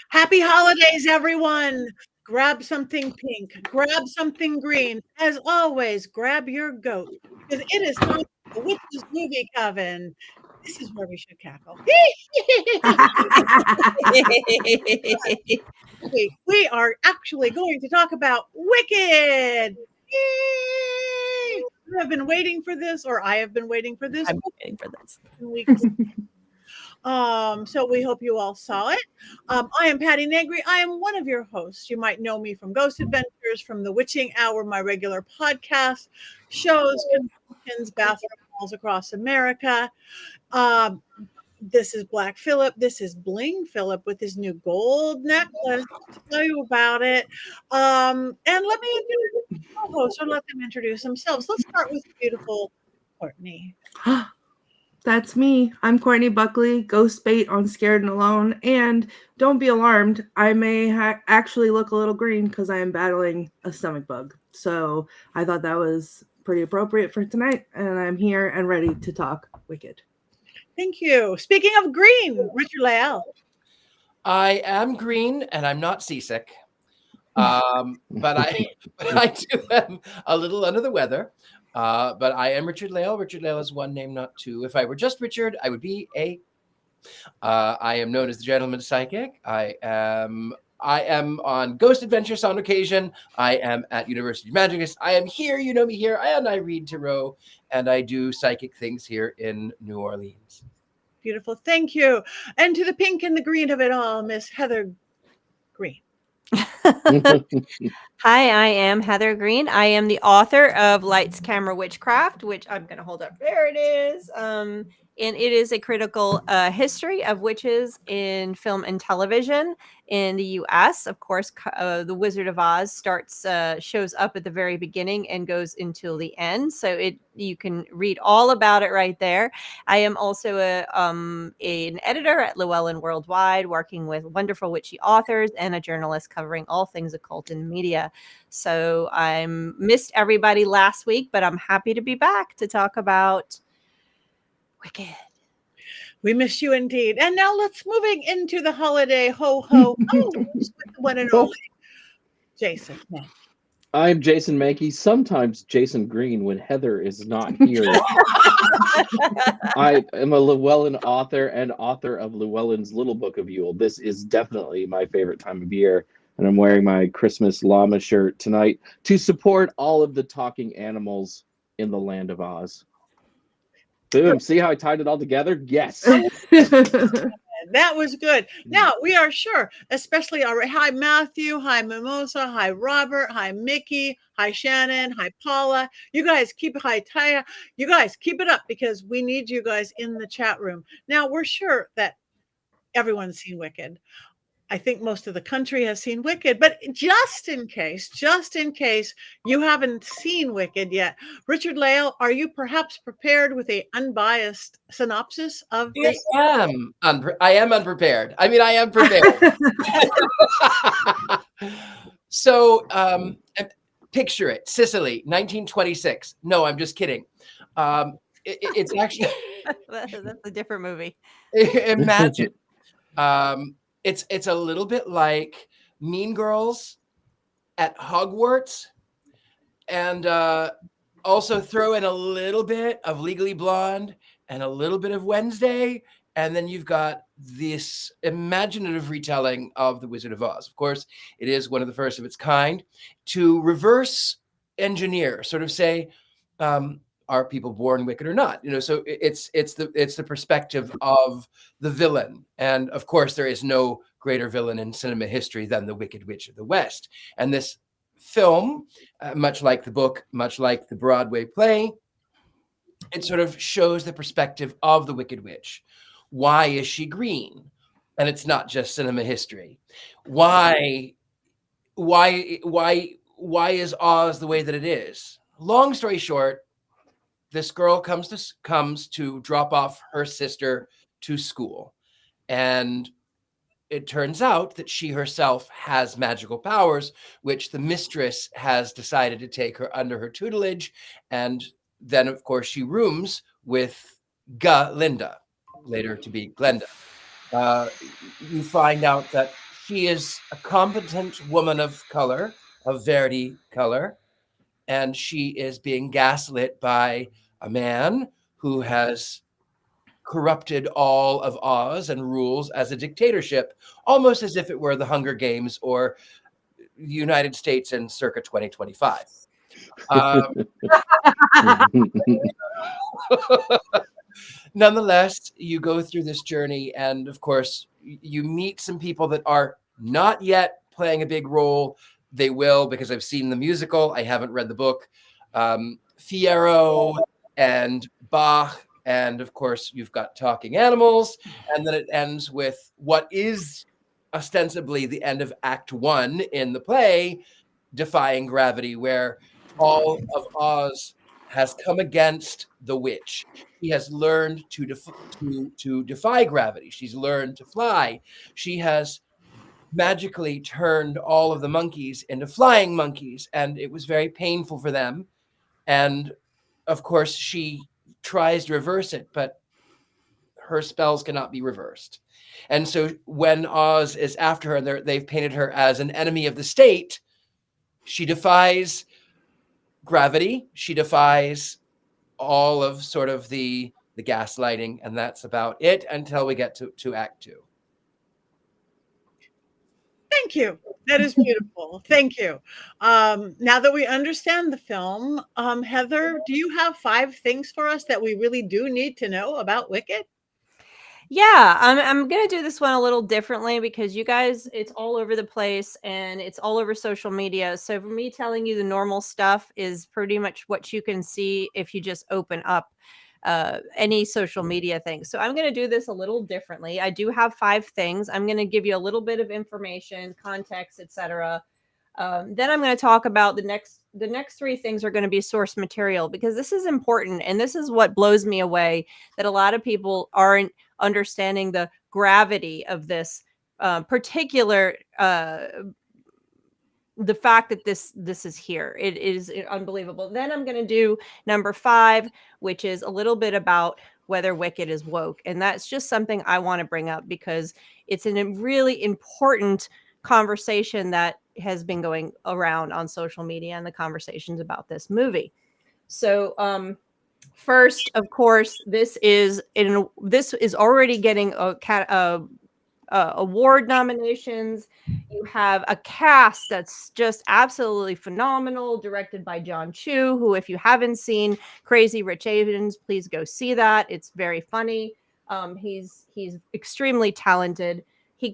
Happy holidays, everyone. Grab something pink, grab something green. As always, grab your goat because it is time for the Witches Movie Coven. This is where we should cackle. We are actually going to talk about Wicked. Yay! You have been waiting for this, or I have been waiting for this. I'm waiting for this. So we hope you all saw it. I am Patti Negri. I am one of your hosts. You might know me from Ghost Adventures, from the Witching Hour, my regular podcast, shows, conventions, bathroom halls across America. This is Black Phillip. This is Bling Phillip with his new gold necklace. I'll tell you about it. And let me introduce the co-host, or let them introduce themselves. Let's start with beautiful Courtney. That's me. I'm Courtney Buckley, ghost bait on Scared and Alone. And don't be alarmed, I may actually look a little green because I am battling a stomach bug. So I thought that was pretty appropriate for tonight. And I'm here and ready to talk Wicked. Thank you. Speaking of Greene, Richard-Lael. I am Greene and I'm not seasick. But I do am a little under the weather. But I am Richard-Lael. Richard-Lael is one name, not two. If I were just Richard, I would be a. I am known as the Gentleman Psychic. I am on Ghost Adventures on occasion. I am at University of Magicus. I am here. You know me here. And I read tarot, and I do psychic things here in New Orleans. Beautiful. Thank you. And to the pink and the green of it all, Miss Heather Greene. Hi, I am Heather Greene. I am the author of Lights, Camera, Witchcraft, which I'm going to hold up. There it is. And it is a critical history of witches in film and television in the U.S. Of course, The Wizard of Oz shows up at the very beginning and goes until the end. So you can read all about it right there. I am also an editor at Llewellyn Worldwide, working with wonderful witchy authors, and a journalist covering all things occult in media. So I missed everybody last week, but I'm happy to be back to talk about Wicked. We miss you indeed. And now let's moving into the holiday ho-ho. With the one and only Jason. I'm Jason Mankey, sometimes Jason Greene when Heather is not here. I am a Llewellyn author and author of Llewellyn's Little Book of Yule. This is definitely my favorite time of year, and I'm wearing my Christmas llama shirt tonight to support all of the talking animals in the land of Oz. Boom. See how I tied it all together? Yes. That was good. Now, we are sure, especially hi, Matthew. Hi, Mimosa. Hi, Robert. Hi, Mickey. Hi, Shannon. Hi, Paula. You guys hi, Taya. You guys keep it up because we need you guys in the chat room. Now, we're sure that everyone's seen Wicked. I think most of the country has seen Wicked, but just in case you haven't seen Wicked yet, Richard-Lael, are you perhaps prepared with a unbiased synopsis of this? I am unprepared. I mean, I am prepared. So, picture it: Sicily, 1926. No, I'm just kidding. It's actually that's a different movie. Imagine. It's a little bit like Mean Girls at Hogwarts, and also throw in a little bit of Legally Blonde and a little bit of Wednesday, and then you've got this imaginative retelling of The Wizard of Oz. Of course, it is one of the first of its kind to reverse engineer, sort of say, are people born wicked or not? So it's the perspective of the villain. And of course, there is no greater villain in cinema history than the Wicked Witch of the West. And this film, much like the book, much like the Broadway play, it sort of shows the perspective of the Wicked Witch. Why is she green? And it's not just cinema history. Why is Oz the way that it is? Long story short, this girl comes to drop off her sister to school. And it turns out that she herself has magical powers, which the mistress has decided to take her under her tutelage. And then, of course, she rooms with Glinda, later to be Glinda. You find out that She is a competent woman of color, of Verdi color, and she is being gaslit by a man who has corrupted all of Oz and rules as a dictatorship, almost as if it were the Hunger Games or the United States in circa 2025. Nonetheless, you go through this journey, and of course, you meet some people that are not yet playing a big role. They will, because I've seen the musical. I haven't read the book. Fierro and Bach, and of course, you've got talking animals, and then it ends with what is ostensibly the end of Act 1 in the play, Defying Gravity, where all of Oz has come against the witch. She has learned to defy gravity. She's learned to fly. She has magically turned all of the monkeys into flying monkeys, and it was very painful for them. And of course, she tries to reverse it, but her spells cannot be reversed. And so when Oz is after her, and they've painted her as an enemy of the state, she defies gravity. She defies all of sort of the gaslighting, and that's about it until we get to Act 2. Thank you. That is beautiful. Thank you. Now that we understand the film, Heather, do you have 5 things for us that we really do need to know about Wicked? Yeah, I'm gonna do this one a little differently because you guys, it's all over the place and it's all over social media. So for me, telling you the normal stuff is pretty much what you can see if you just open up any social media thing. So I'm gonna do this a little differently. I do have 5 things. I'm gonna give you a little bit of information, context, etc. Then I'm going to talk about the next 3 things are going to be source material, because this is important. And this is what blows me away, that a lot of people aren't understanding the gravity of this particular, the fact that this is here. It is unbelievable. Then I'm going to do number 5, which is a little bit about whether Wicked is woke. And that's just something I want to bring up because it's a really important conversation that has been going around on social media and the conversations about this movie. So first, of course, this is already getting award nominations. You have a cast that's just absolutely phenomenal, directed by John Chu, who, if you haven't seen Crazy Rich Asians, please go see that. It's very funny. He's extremely talented.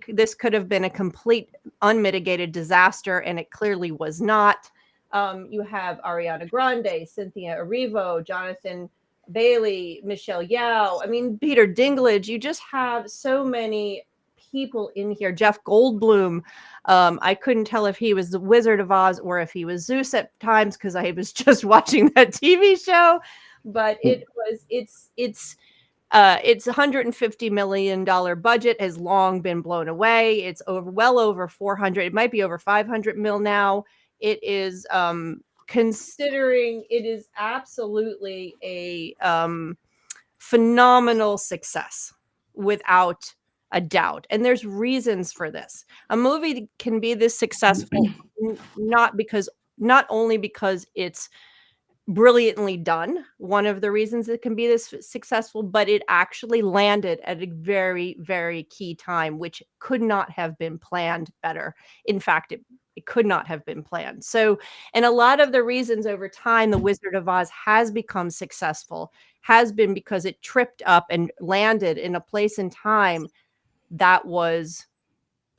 This could have been a complete unmitigated disaster, and it clearly was not. You have Ariana Grande, Cynthia Erivo, Jonathan Bailey, Michelle Yeoh. I mean, Peter Dinklage. You just have so many people in here. Jeff Goldblum. I couldn't tell if he was the Wizard of Oz or if he was Zeus at times because I was just watching that TV show. But it's $150 million budget, has long been blown away. It's well over 400. It might be over 500 mil now. It is considering it is absolutely a phenomenal success without a doubt. And there's reasons for this. A movie can be this successful not only because it's brilliantly done. One of the reasons it can be this successful, but it actually landed at a very, very key time, which could not have been planned better. In fact, it could not have been planned. So, and a lot of the reasons over time the Wizard of Oz has become successful has been because it tripped up and landed in a place and time that was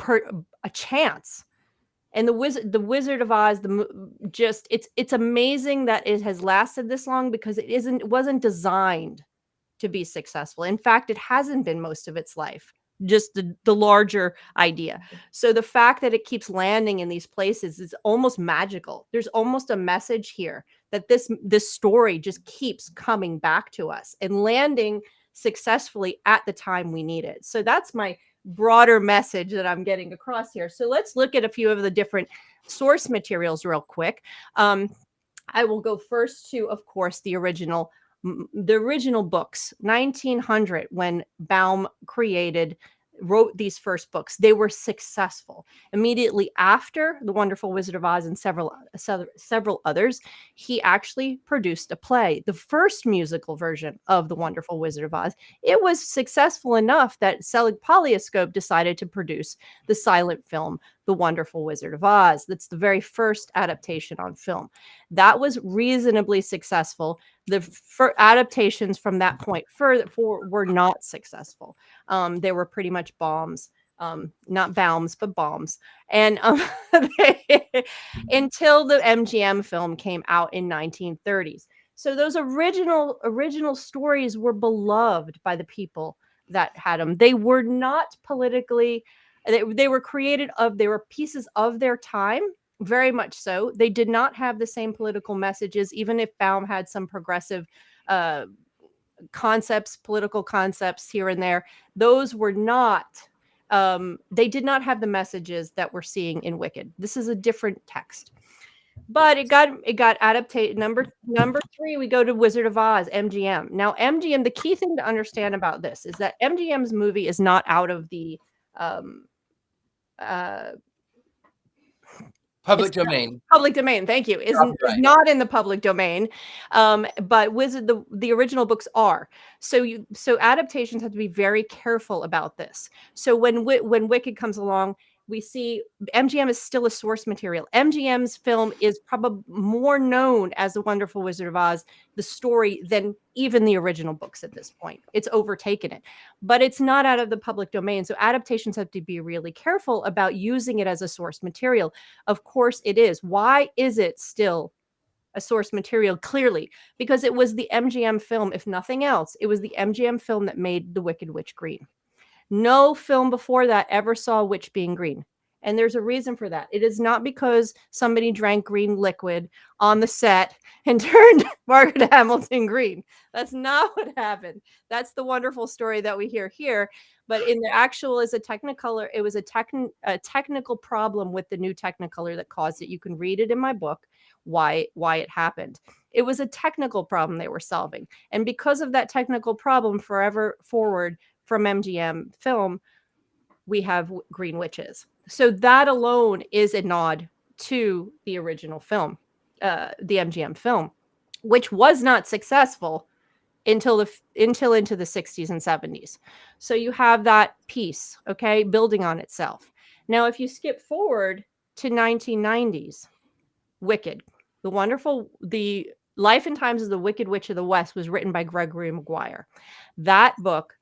a chance. And the Wizard of Oz, it's amazing that it has lasted this long because it wasn't designed to be successful. In fact, it hasn't been most of its life, just the larger idea. So the fact that it keeps landing in these places is almost magical. There's almost a message here that this story just keeps coming back to us and landing successfully at the time we need it. So that's my broader message that I'm getting across here. So let's look at a few of the different source materials real quick. I will go first to, of course, the original books, 1900, when Baum created wrote these first books, they were successful. Immediately after The Wonderful Wizard of Oz and several others, he actually produced a play, the first musical version of The Wonderful Wizard of Oz. It was successful enough that Selig Polyascope decided to produce the silent film, The Wonderful Wizard of Oz. That's the very first adaptation on film. That was reasonably successful. The adaptations from that point forward were not successful. They were pretty much bombs, not bombs, but bombs. And until the MGM film came out in 1930s. So those original stories were beloved by the people that had them. They were not politically, they were they were pieces of their time. Very much so. They did not have the same political messages, even if Baum had some progressive political concepts here and there. Those were not, they did not have the messages that we're seeing in Wicked. This is a different text. But it got adapted. Number 3, we go to Wizard of Oz, MGM. Now, MGM, the key thing to understand about this is that MGM's movie is not out of the public domain. Public domain, thank you. Is not in the public domain, but the original books are. So adaptations have to be very careful about this. So when Wicked comes along, we see MGM is still a source material. MGM's film is probably more known as The Wonderful Wizard of Oz, the story, than even the original books at this point. It's overtaken it, but it's not out of the public domain. So adaptations have to be really careful about using it as a source material. Of course it is. Why is it still a source material? Clearly, because it was the MGM film. If nothing else, it was the MGM film that made the Wicked Witch green. No film before that ever saw a witch being green. And there's a reason for that. It is not because somebody drank green liquid on the set and turned Margaret Hamilton green. That's not what happened. That's the wonderful story that we hear here. But in the actual, as a Technicolor, it was a technical problem with the new Technicolor that caused it. You can read it in my book, why it happened. It was a technical problem they were solving. And because of that technical problem, forever forward, from MGM film, we have Green Witches. So that alone is a nod to the original film, the MGM film, which was not successful until into the 60s and 70s. So you have that piece, okay, building on itself. Now, if you skip forward to 1990s, Wicked, the Life and Times of the Wicked Witch of the West was written by Gregory Maguire. That book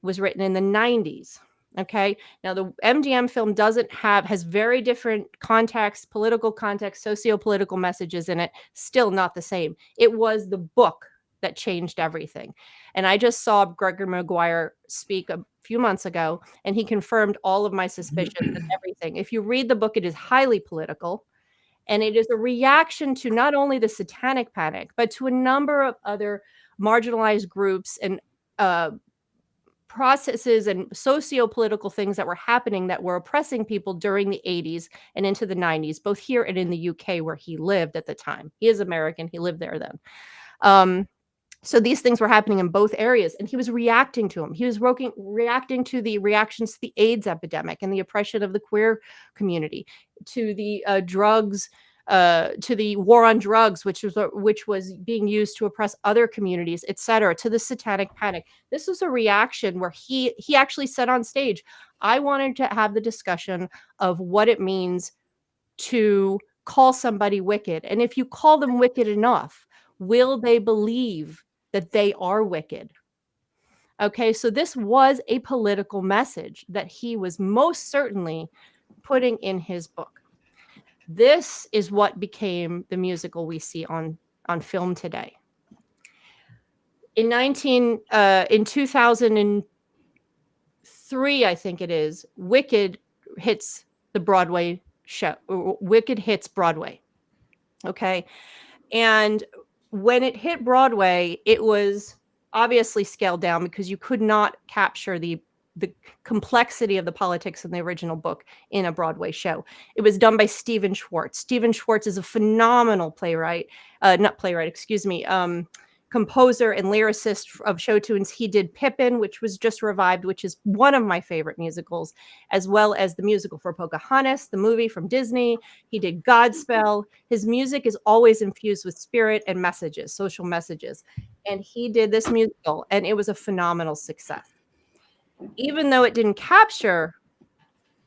was written in the 90s. Okay. Now the MGM film has very different context, political context, socio-political messages in it. Still not the same. It was the book that changed everything. And I just saw Gregory Maguire speak a few months ago, and he confirmed all of my suspicions and everything. If you read the book, it is highly political. And it is a reaction to not only the Satanic Panic, but to a number of other marginalized groups and processes and socio-political things that were happening that were oppressing people during the 80s and into the 90s, both here and in the UK where he lived at the time. He is American. He lived there then. So these things were happening in both areas, and he was reacting to them. He was reacting to the reactions to the AIDS epidemic and the oppression of the queer community, to the drugs, to the war on drugs, which was being used to oppress other communities, etc., to the Satanic Panic. This was a reaction where he actually said on stage, I wanted to have the discussion of what it means to call somebody wicked. And if you call them wicked enough, will they believe that they are wicked? Okay, so this was a political message that he was most certainly putting in his book. This is what became the musical we see on film today. In 2003, I think it is, Wicked hits the Broadway show. Wicked hits Broadway. Okay. And when it hit Broadway, it was obviously scaled down because you could not capture the complexity of the politics in the original book in a Broadway show. It was done by Stephen Schwartz. Stephen Schwartz is a phenomenal composer and lyricist of show tunes. He did Pippin, which was just revived, which is one of my favorite musicals, as well as the musical for Pocahontas, the movie from Disney. He did Godspell. His music is always infused with spirit and messages, social messages. And he did this musical, and it was a phenomenal success. Even though it didn't capture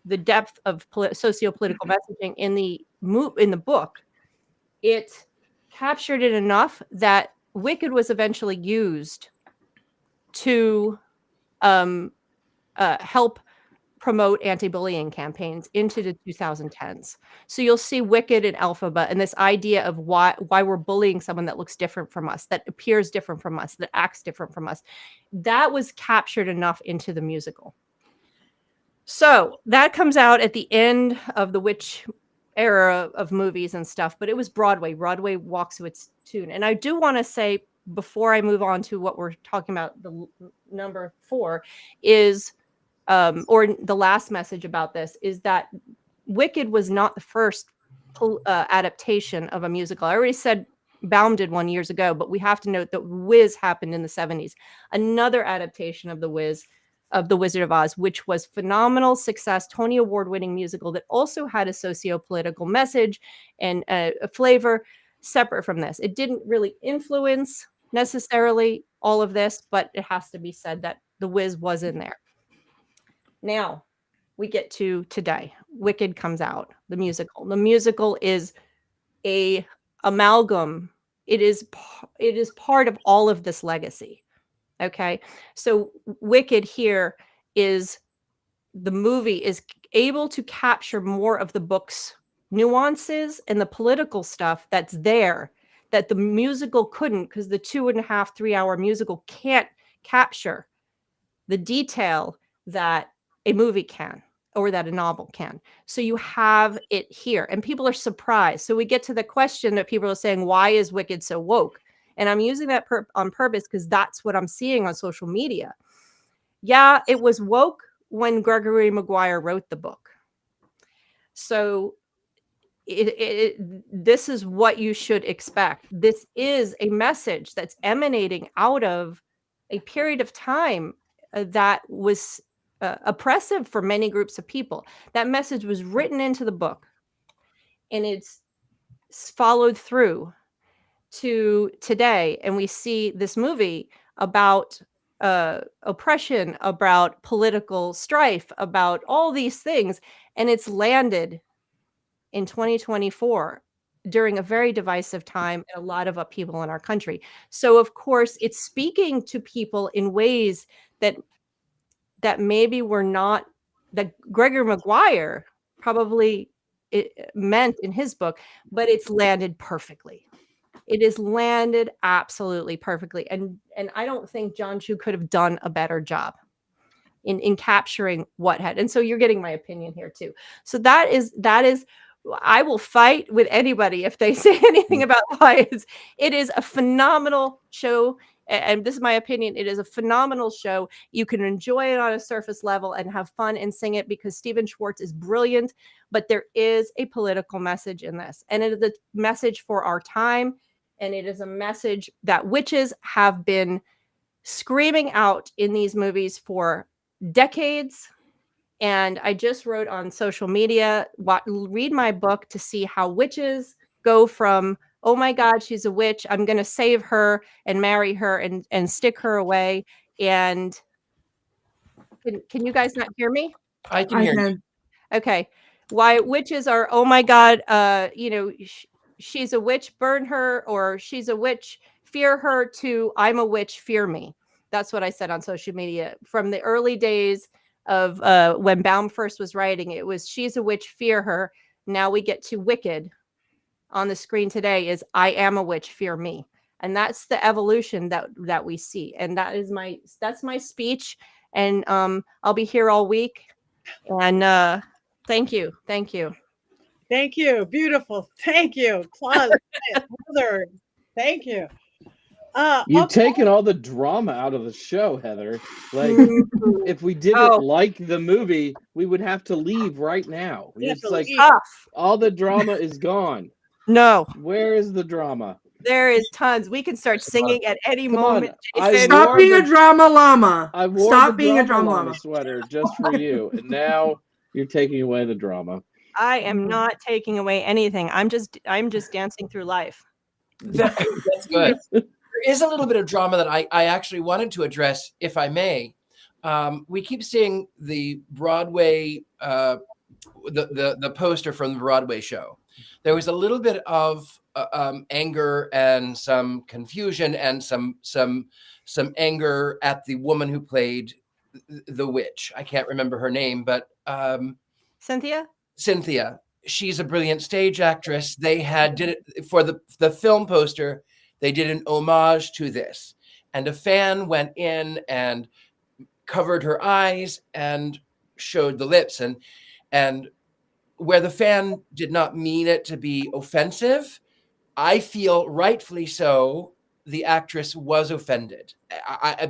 the depth of socio-political messaging in the book, it captured it enough that Wicked was eventually used to help promote anti-bullying campaigns into the 2010s. So you'll see Wicked and Elphaba and this idea of why we're bullying someone that looks different from us, that appears different from us, that acts different from us. That was captured enough into the musical. So that comes out at the end of the witch era of movies and stuff, but it was Broadway. Broadway walks to its tune. And I do want to say, before I move on to what we're talking about, the number 4 is, or the last message about this is that Wicked was not the first adaptation of a musical. I already said Baum did one years ago, but we have to note that Wiz happened in the 70s. Another adaptation of the Wiz, of The Wizard of Oz, which was phenomenal success, Tony Award-winning musical that also had a socio-political message and a flavor separate from this. It didn't really influence necessarily all of this, but it has to be said that The Wiz was in there. Now we get to today. Wicked comes out, the musical. The musical is a amalgam. It is part of all of this legacy. Okay, so Wicked here is, the movie is able to capture more of the book's nuances and the political stuff that's there that the musical couldn't, because the 2.5, 3 hour musical can't capture the detail that a movie can, or that a novel can. So you have it here, and people are surprised. So we get to the question that people are saying, why is Wicked so woke? And I'm using that on purpose because that's what I'm seeing on social media. Yeah, it was woke when Gregory Maguire wrote the book. So this is what you should expect. This is a message that's emanating out of a period of time that was oppressive for many groups of people. That message was written into the book, and it's followed through to today, and we see this movie about oppression, about political strife, about all these things, and it's landed in 2024 during a very divisive time and a lot of upheaval in our country. So of course it's speaking to people in ways that maybe were not, that Gregory Maguire probably meant in his book, but it's landed perfectly. It is landed absolutely perfectly. And I don't think John Chu could have done a better job in capturing what had. And so you're getting my opinion here too. So that is, I will fight with anybody if they say anything about why it is a phenomenal show. And this is my opinion. It is a phenomenal show. You can enjoy it on a surface level and have fun and sing it because Stephen Schwartz is brilliant, but there is a political message in this, and it is a message for our time. And it is a message that witches have been screaming out in these movies for decades. And I just wrote on social media, read my book to see how witches go from, oh my God, she's a witch, I'm going to save her and marry her and stick her away. And can you guys not hear me? I can hear you. Okay. Why witches are, oh my God, she's a witch, burn her, or she's a witch, fear her, to I'm a witch, fear me. That's what I said on social media. From the early days of when Baum first was writing, it was she's a witch, fear her. Now we get to Wicked on the screen today is I am a witch, fear me. And that's the evolution that we see. And that's my speech. And I'll be here all week. And thank you. Thank you. Thank you. Beautiful. Thank you. Claude, Heather, thank you. You've taken all the drama out of the show, Heather. Like, if we didn't like the movie, we would have to leave right now. It's like all the drama is gone. No. Where is the drama? There is tons. We can start singing at any Come on. moment. I Jason. wore Stop being the- a drama llama. I wore Stop the being a drama drama llama llama. sweater just for you, and now you're taking away the drama. I am not taking away anything. I'm just dancing through life. That's good. There is a little bit of drama that I actually wanted to address, if I may. We keep seeing the Broadway, the poster from the Broadway show. There was a little bit of anger and some confusion and some anger at the woman who played the witch. I can't remember her name, but Cynthia? Cynthia. She's a brilliant stage actress. They did it for the film poster. They did an homage to this, and a fan went in and covered her eyes and showed the lips, and where the fan did not mean it to be offensive, I feel rightfully so. The actress was offended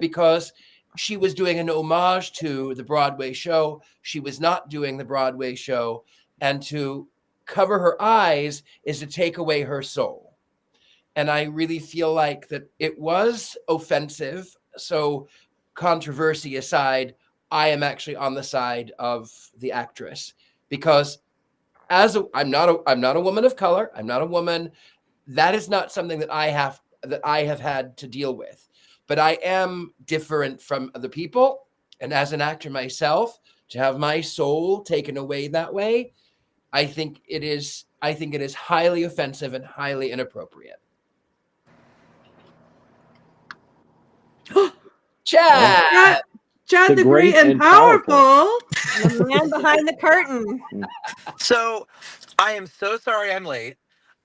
because she was doing an homage to the Broadway show. She was not doing the Broadway show. And to cover her eyes is to take away her soul. And I really feel like that it was offensive. So controversy aside, I am actually on the side of the actress because I'm not a woman of color. I'm not a woman. That is not something that I have had to deal with. But I am different from other people. And as an actor myself, to have my soul taken away that way, I think it is highly offensive and highly inappropriate. Chad, Chad the Great and powerful. Powerful. The man behind the curtain. So I am so sorry I'm late.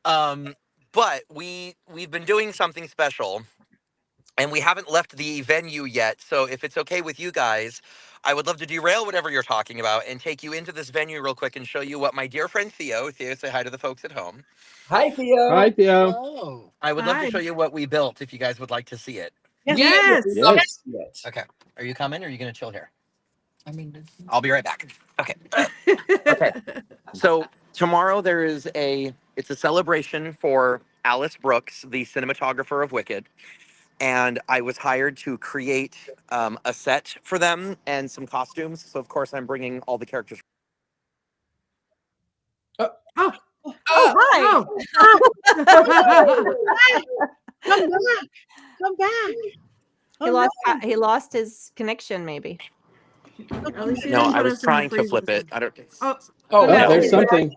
But we've been doing something special and we haven't left the venue yet. So if it's okay with you guys, I would love to derail whatever you're talking about and take you into this venue real quick and show you what my dear friend Theo, say hi to the folks at home. Hi, Theo. Hi, Theo. Oh. I would love to show you what we built if you guys would like to see it. Yes. Yes. Okay. Are you coming or are you going to chill here? I mean, I'll be right back. Okay. Okay. So tomorrow it's a celebration for Alice Brooks, the cinematographer of Wicked. And I was hired to create a set for them and some costumes. So, of course, I'm bringing all the characters. Oh, hi. Come back. He lost his connection, maybe. At least he No, didn't I put was us in the trying to freeze flip with it. I don't. Oh, Oh, no. there's something.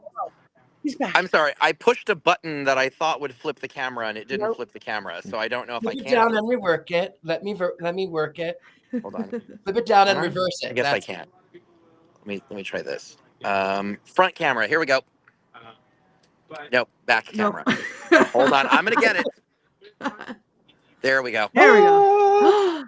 He's back. I'm sorry. I pushed a button that I thought would flip the camera, and it didn't flip the camera. So I don't know if I Flip it can. down and rework it. Let me work it. Hold on. Flip it down and reverse it. I guess I can't. Let me try this. Front camera. Here we go. Nope. Back camera. Nope. Hold on. I'm gonna get it. There we go. There we go.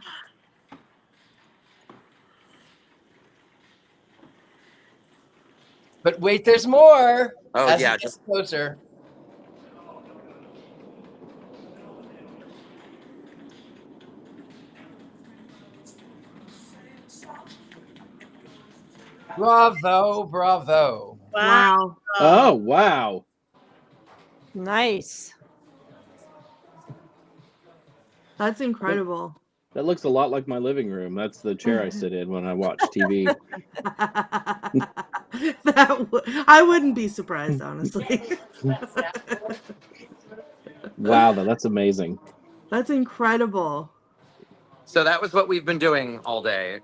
But wait, there's more. Oh As yeah, it gets just closer. Bravo, bravo. Wow. Oh, wow. Nice. That's incredible. That looks a lot like my living room. That's the chair I sit in when I watch TV. I wouldn't be surprised, honestly. Wow, that's amazing. That's incredible. so that was what we've been doing all day.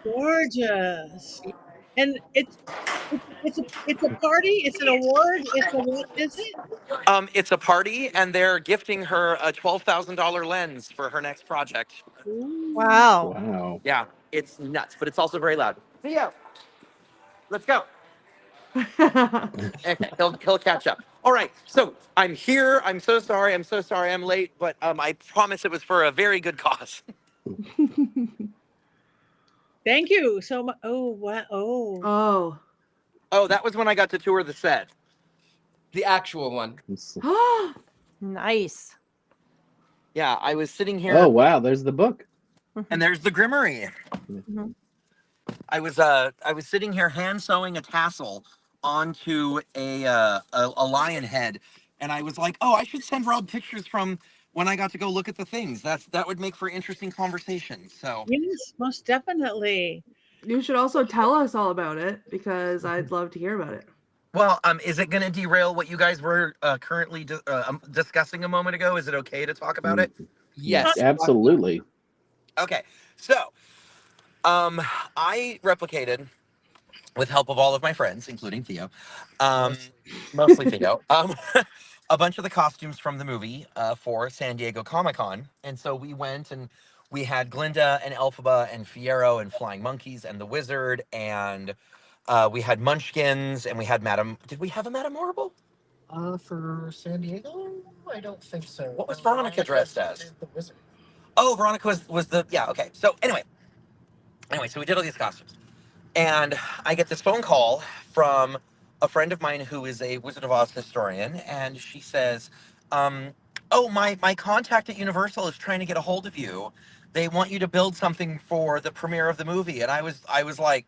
Gorgeous. And it's a party. It's an award. What is it? It's a party, and they're gifting her a $12,000 lens for her next project. Wow. Wow. Yeah, it's nuts, but it's also very loud. Theo, let's go. Okay, he'll catch up. All right, so I'm here. I'm so sorry. I'm late, but I promise it was for a very good cause. Thank you so much. Oh wow. Oh. Oh, that was when I got to tour the set. The actual one. Nice. Yeah, I was sitting here. Oh, wow. There's the book. And there's the Grimmery. Mhm. I was sitting here hand sewing a tassel onto a lion head, and I was like, oh, I should send Rob pictures from when I got to go look at the things. That would make for interesting conversation. So Yes, most definitely. You should also tell us all about it because I'd love to hear about it. well, is it going to derail what you guys were currently discussing a moment ago? Is it okay to talk about it? Yes. Absolutely. Okay, so I replicated with help of all of my friends, including Theo, mostly Theo, a bunch of the costumes from the movie for San Diego Comic-Con. And so we went and we had Glinda and Elphaba and Fiero and Flying Monkeys and the Wizard, and we had Munchkins, and we had Madame. Did we have a Madame Horrible? For San Diego, I don't think so. What was Veronica dressed as? The Wizard. Oh, Veronica was the, yeah, okay. So anyway, so we did all these costumes. And I get this phone call from a friend of mine who is a Wizard of Oz historian, and she says, oh, my contact at Universal is trying to get a hold of you. They want you to build something for the premiere of the movie. And I was like,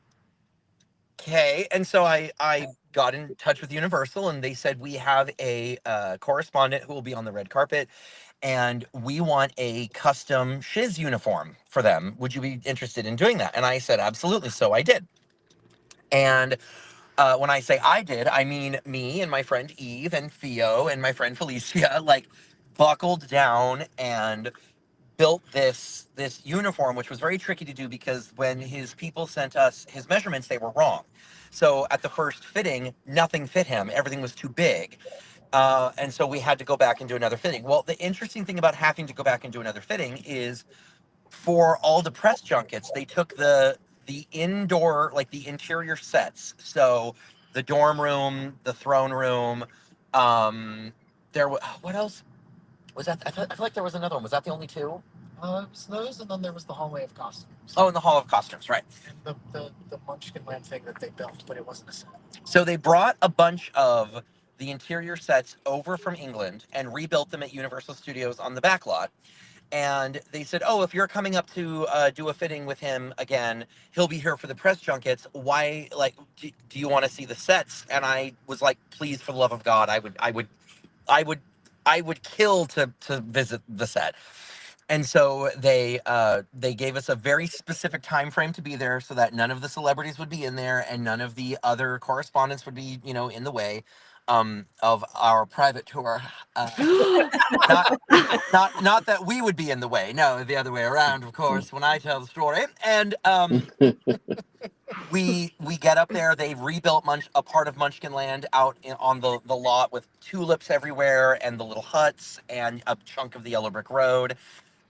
okay. And so I got in touch with Universal, and they said, we have a correspondent who will be on the red carpet, and we want a custom shiz uniform for them. Would you be interested in doing that? And I said, absolutely. So I did. And when I say I did, I mean me and my friend Eve and Theo and my friend Felicia, like, buckled down and built this uniform, which was very tricky to do because when his people sent us his measurements, they were wrong. So at the first fitting, nothing fit him. Everything was too big. And so we had to go back and do another fitting. Well, the interesting thing about having to go back and do another fitting is for all the press junkets, they took the indoor, like the interior sets. So the dorm room, the throne room, what else was that? I feel like there was another one. Was that the only two? It was those, and then there was the hallway of costumes. Oh, in the Hall of Costumes, right. And the Munchkin Land thing that they built, but it wasn't a set. So they brought a bunch of the interior sets over from England and rebuilt them at Universal Studios on the back lot. And they said, oh, if you're coming up to do a fitting with him again, he'll be here for the press junkets. Why, like, do you want to see the sets? And I was like, please, for the love of God, I would kill to visit the set. And so they gave us a very specific time frame to be there so that none of the celebrities would be in there and none of the other correspondents would be, in the way of our private tour. Not that we would be in the way. No, the other way around, of course, when I tell the story. And we get up there. They rebuilt a part of Munchkin Land out on the lot with tulips everywhere and the little huts and a chunk of the yellow brick road.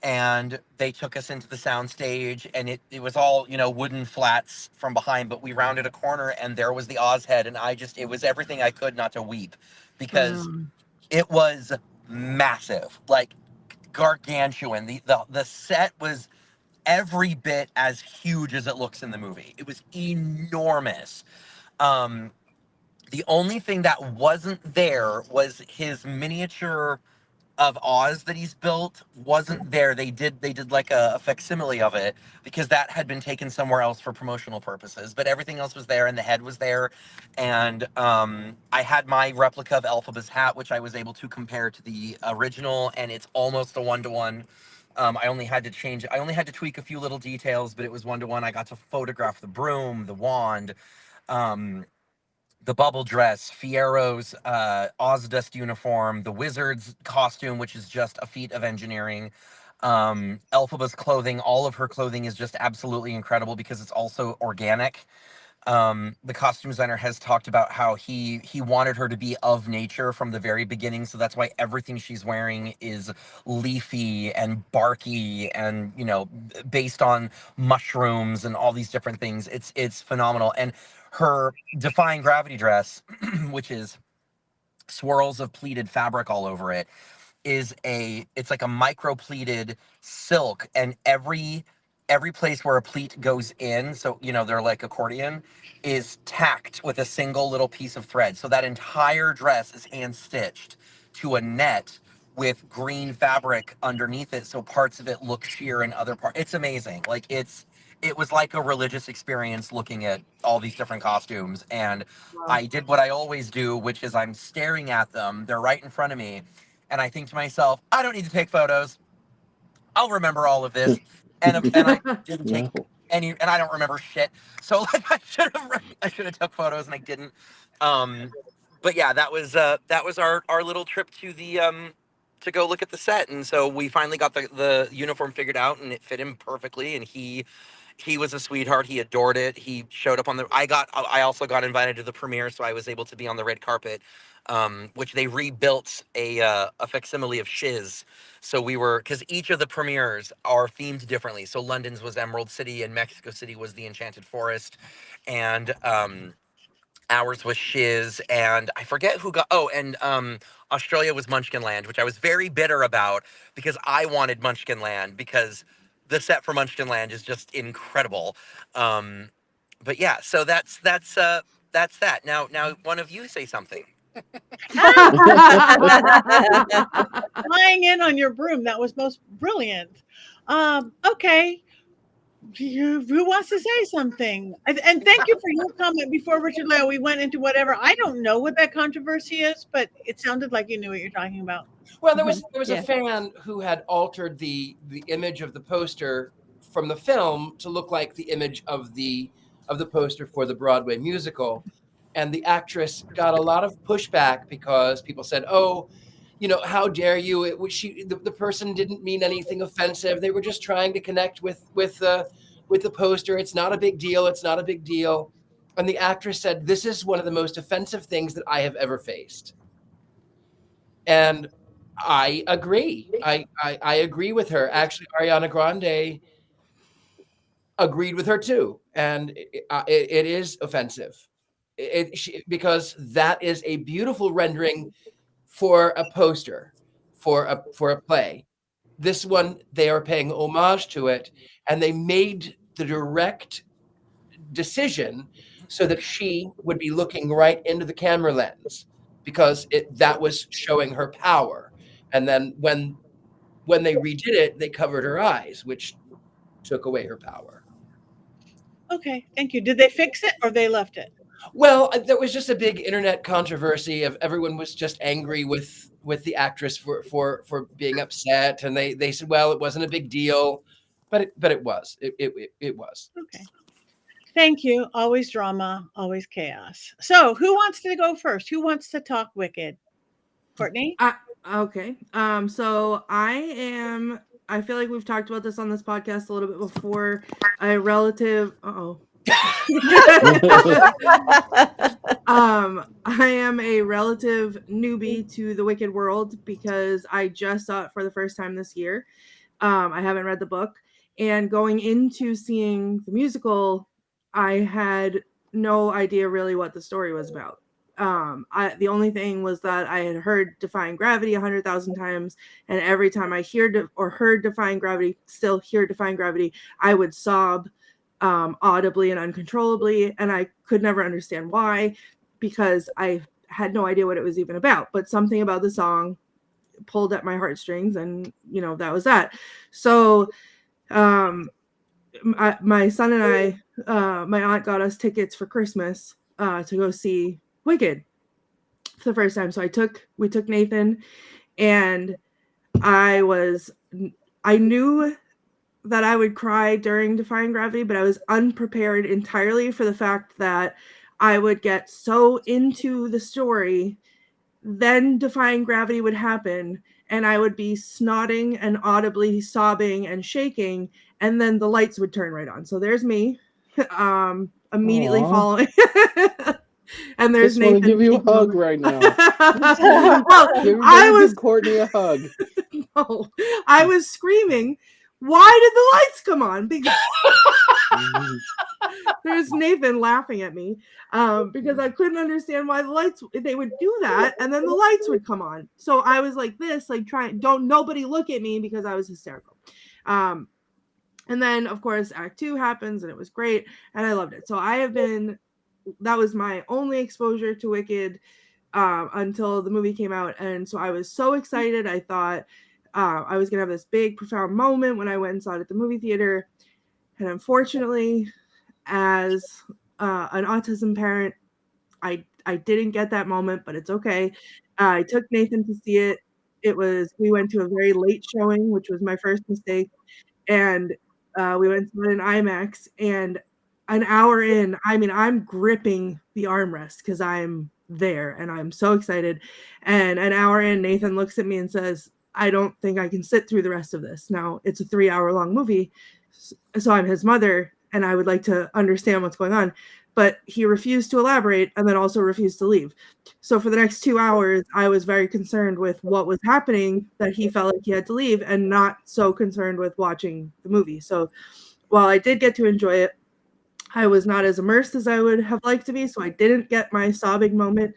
And they took us into the sound stage, and it was all, wooden flats from behind, but we rounded a corner and there was the Oz head, and it was everything I could not to weep because it was massive, like gargantuan. The set was every bit as huge as it looks in the movie. It was enormous. The only thing that wasn't there was his miniature of Oz that he's built wasn't there. They did like a facsimile of it because that had been taken somewhere else for promotional purposes, but everything else was there and the head was there. And I had my replica of Elphaba's hat, which I was able to compare to the original, and it's almost a 1-to-1. I only had to tweak a few little details, but it was 1-to-1. I got to photograph the broom, the wand, the bubble dress, Fiero's Ozdust uniform, the wizard's costume, which is just a feat of engineering, Elphaba's clothing. All of her clothing is just absolutely incredible because it's also organic. The costume designer has talked about how he wanted her to be of nature from the very beginning, so that's why everything she's wearing is leafy and barky and based on mushrooms and all these different things. It's phenomenal. And her defying gravity dress, which is swirls of pleated fabric all over it, it's like a micro pleated silk, and every place where a pleat goes in, so they're like accordion, is tacked with a single little piece of thread. So that entire dress is hand stitched to a net with green fabric underneath it, so parts of it look sheer and other parts. It's amazing. Like it was like a religious experience looking at all these different costumes. And I did what I always do, which is I'm staring at them. They're right in front of me, and I think to myself, I don't need to take photos. I'll remember all of this. And I didn't take No. any, and I don't remember shit. So like I should have took photos and I didn't. But yeah, that was our little trip to the to go look at the set. And so we finally got the uniform figured out, and it fit him perfectly. And he was a sweetheart. He adored it. He showed up on the. I also got invited to the premiere, so I was able to be on the red carpet, which they rebuilt a facsimile of Shiz. So we were, because each of the premieres are themed differently. So London's was Emerald City, and Mexico City was the Enchanted Forest, and ours was Shiz, and I forget who got. Oh, and Australia was Munchkinland, which I was very bitter about because I wanted Munchkinland because the set for Munchkinland is just incredible. But yeah, so that's that. Now one of you say something. Flying in on your broom. That was most brilliant. Okay. Who wants to say something? And thank you for your comment before, Richard-Lael. We went into whatever. I don't know what that controversy is, but it sounded like you knew what you're talking about. Well, there was Yeah. a fan who had altered the image of the poster from the film to look like the image of the poster for the Broadway musical, and the actress got a lot of pushback because people said, "Oh, how dare you? It was the person didn't mean anything offensive. They were just trying to connect with the poster. It's not a big deal. It's not a big deal." And the actress said, "This is one of the most offensive things that I have ever faced." And I agree. I agree with her. Actually, Ariana Grande agreed with her too, and it is offensive. Because that is a beautiful rendering for a poster, for a play. This one, they are paying homage to it, and they made the direct decision so that she would be looking right into the camera lens because that was showing her power. And then when they redid it, they covered her eyes, which took away her power. Okay, thank you. Did they fix it or they left it? Well, there was just a big internet controversy of everyone was just angry with the actress for being upset, and they said, well, it wasn't a big deal, but it was. It was. Okay. Thank you. Always drama, always chaos. So who wants to go first? Who wants to talk Wicked? Courtney? Okay. So I feel like we've talked about this on this podcast a little bit before. A relative. I am a relative newbie to the Wicked world because I just saw it for the first time this year. I haven't read the book, and going into seeing the musical, I had no idea really what the story was about. The only thing was that I had heard Defying Gravity 100,000 times, and every time I heard Defying Gravity, I would sob audibly and uncontrollably, and I could never understand why, because I had no idea what it was even about. But something about the song pulled at my heartstrings, and that was that. So my son and I, my aunt got us tickets for Christmas to go see Wicked for the first time. So we took Nathan, and I knew that I would cry during Defying Gravity, but I was unprepared entirely for the fact that I would get so into the story, then Defying Gravity would happen, and I would be snotting and audibly sobbing and shaking, and then the lights would turn right on. So there's me, immediately Aww. following. And there's Nathan. I Nathan. want to give you a hug right now. Well, I was give Courtney a hug. No, I was screaming, "Why did the lights come on?" Because there's Nathan laughing at me because I couldn't understand why they would do that, and then the lights would come on. So I was like this, like don't nobody look at me, because I was hysterical. And then of course Act 2 happens, and it was great, and I loved it. So that was my only exposure to Wicked until the movie came out. And so I was so excited. I thought I was going to have this big, profound moment when I went and saw it at the movie theater. And unfortunately, as an autism parent, I didn't get that moment, but it's okay. I took Nathan to see it. We went to a very late showing, which was my first mistake. And we went to an IMAX, and an hour in, I mean, I'm gripping the armrest because I'm there and I'm so excited. And an hour in, Nathan looks at me and says, I don't think I can sit through the rest of this. Now, it's a 3-hour long movie, so I'm his mother, and I would like to understand what's going on. But he refused to elaborate and then also refused to leave. So for the next 2 hours, I was very concerned with what was happening, that he felt like he had to leave, and not so concerned with watching the movie. So while I did get to enjoy it, I was not as immersed as I would have liked to be. So I didn't get my sobbing moment,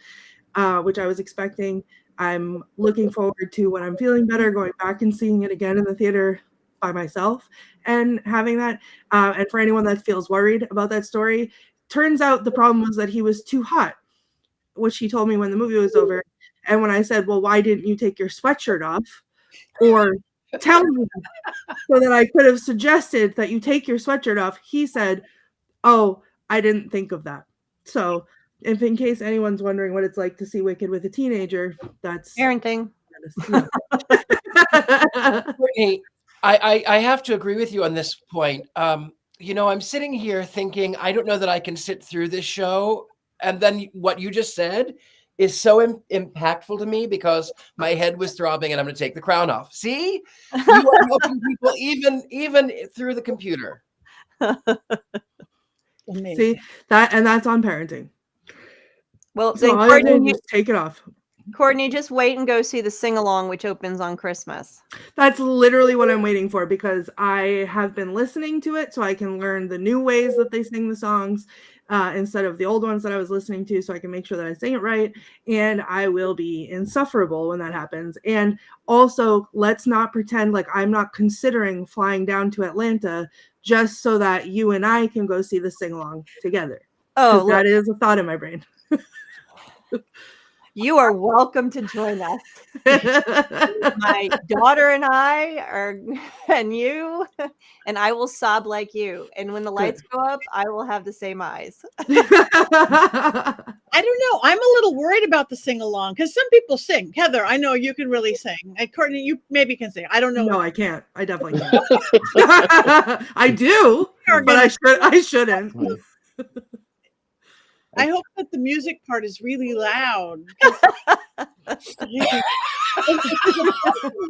which I was expecting. I'm looking forward to, when I'm feeling better, going back and seeing it again in the theater by myself and having that. And for anyone that feels worried about that story, turns out the problem was that he was too hot, which he told me when the movie was over. And when I said, well, why didn't you take your sweatshirt off or tell me so that I could have suggested that you take your sweatshirt off, he said, oh, I didn't think of that. So if in case anyone's wondering what it's like to see Wicked with a teenager, that's Parenting. Courtney, I have to agree with you on this point. I'm sitting here thinking, I don't know that I can sit through this show. And then what you just said is so impactful to me because my head was throbbing and I'm going to take the crown off. See, you are helping people even through the computer. See that, and that's on parenting. Well, So then all you do Courtney, is just take it off. Courtney, just wait and go see the sing-along, which opens on Christmas. That's literally what I'm waiting for, because I have been listening to it so I can learn the new ways that they sing the songs instead of the old ones that I was listening to, so I can make sure that I sing it right. And I will be insufferable when that happens. And also, let's not pretend like I'm not considering flying down to Atlanta just so that you and I can go see the sing-along together. Oh, that is a thought in my brain. You are welcome to join us. My daughter and I are, and you, and I will sob like you. And when the lights go up, I will have the same eyes. I don't know. I'm a little worried about the sing along because some people sing. Heather, I know you can really sing. And Courtney, you maybe can sing. I don't know. No, I can't. I definitely can't. I do, but I shouldn't. I hope that the music part is really loud. If it's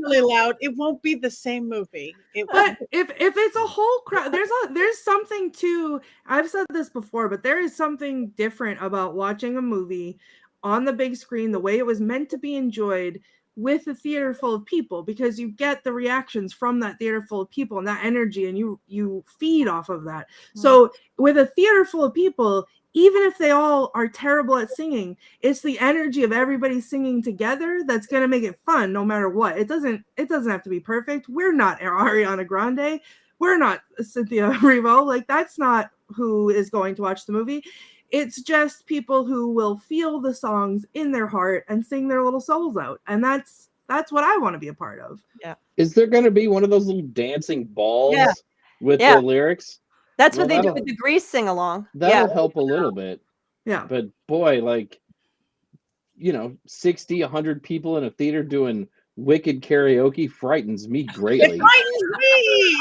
really loud, it won't be the same movie. But if it's a whole crowd, there's something to. I've said this before, but there is something different about watching a movie on the big screen the way it was meant to be enjoyed with a theater full of people, because you get the reactions from that theater full of people and that energy, and you feed off of that. So with a theater full of people, even if they all are terrible at singing, it's the energy of everybody singing together that's going to make it fun no matter what. It doesn't have to be perfect. We're not Ariana Grande. We're not Cynthia Erivo. Like, that's not who is going to watch the movie. It's just people who will feel the songs in their heart and sing their little souls out. And that's what I want to be a part of. Yeah. Is there going to be one of those little dancing balls with the lyrics? That's what they do with the Grease sing-along. That'll help a little bit. Yeah. But boy, 60, 100 people in a theater doing Wicked karaoke frightens me greatly. It frightens me.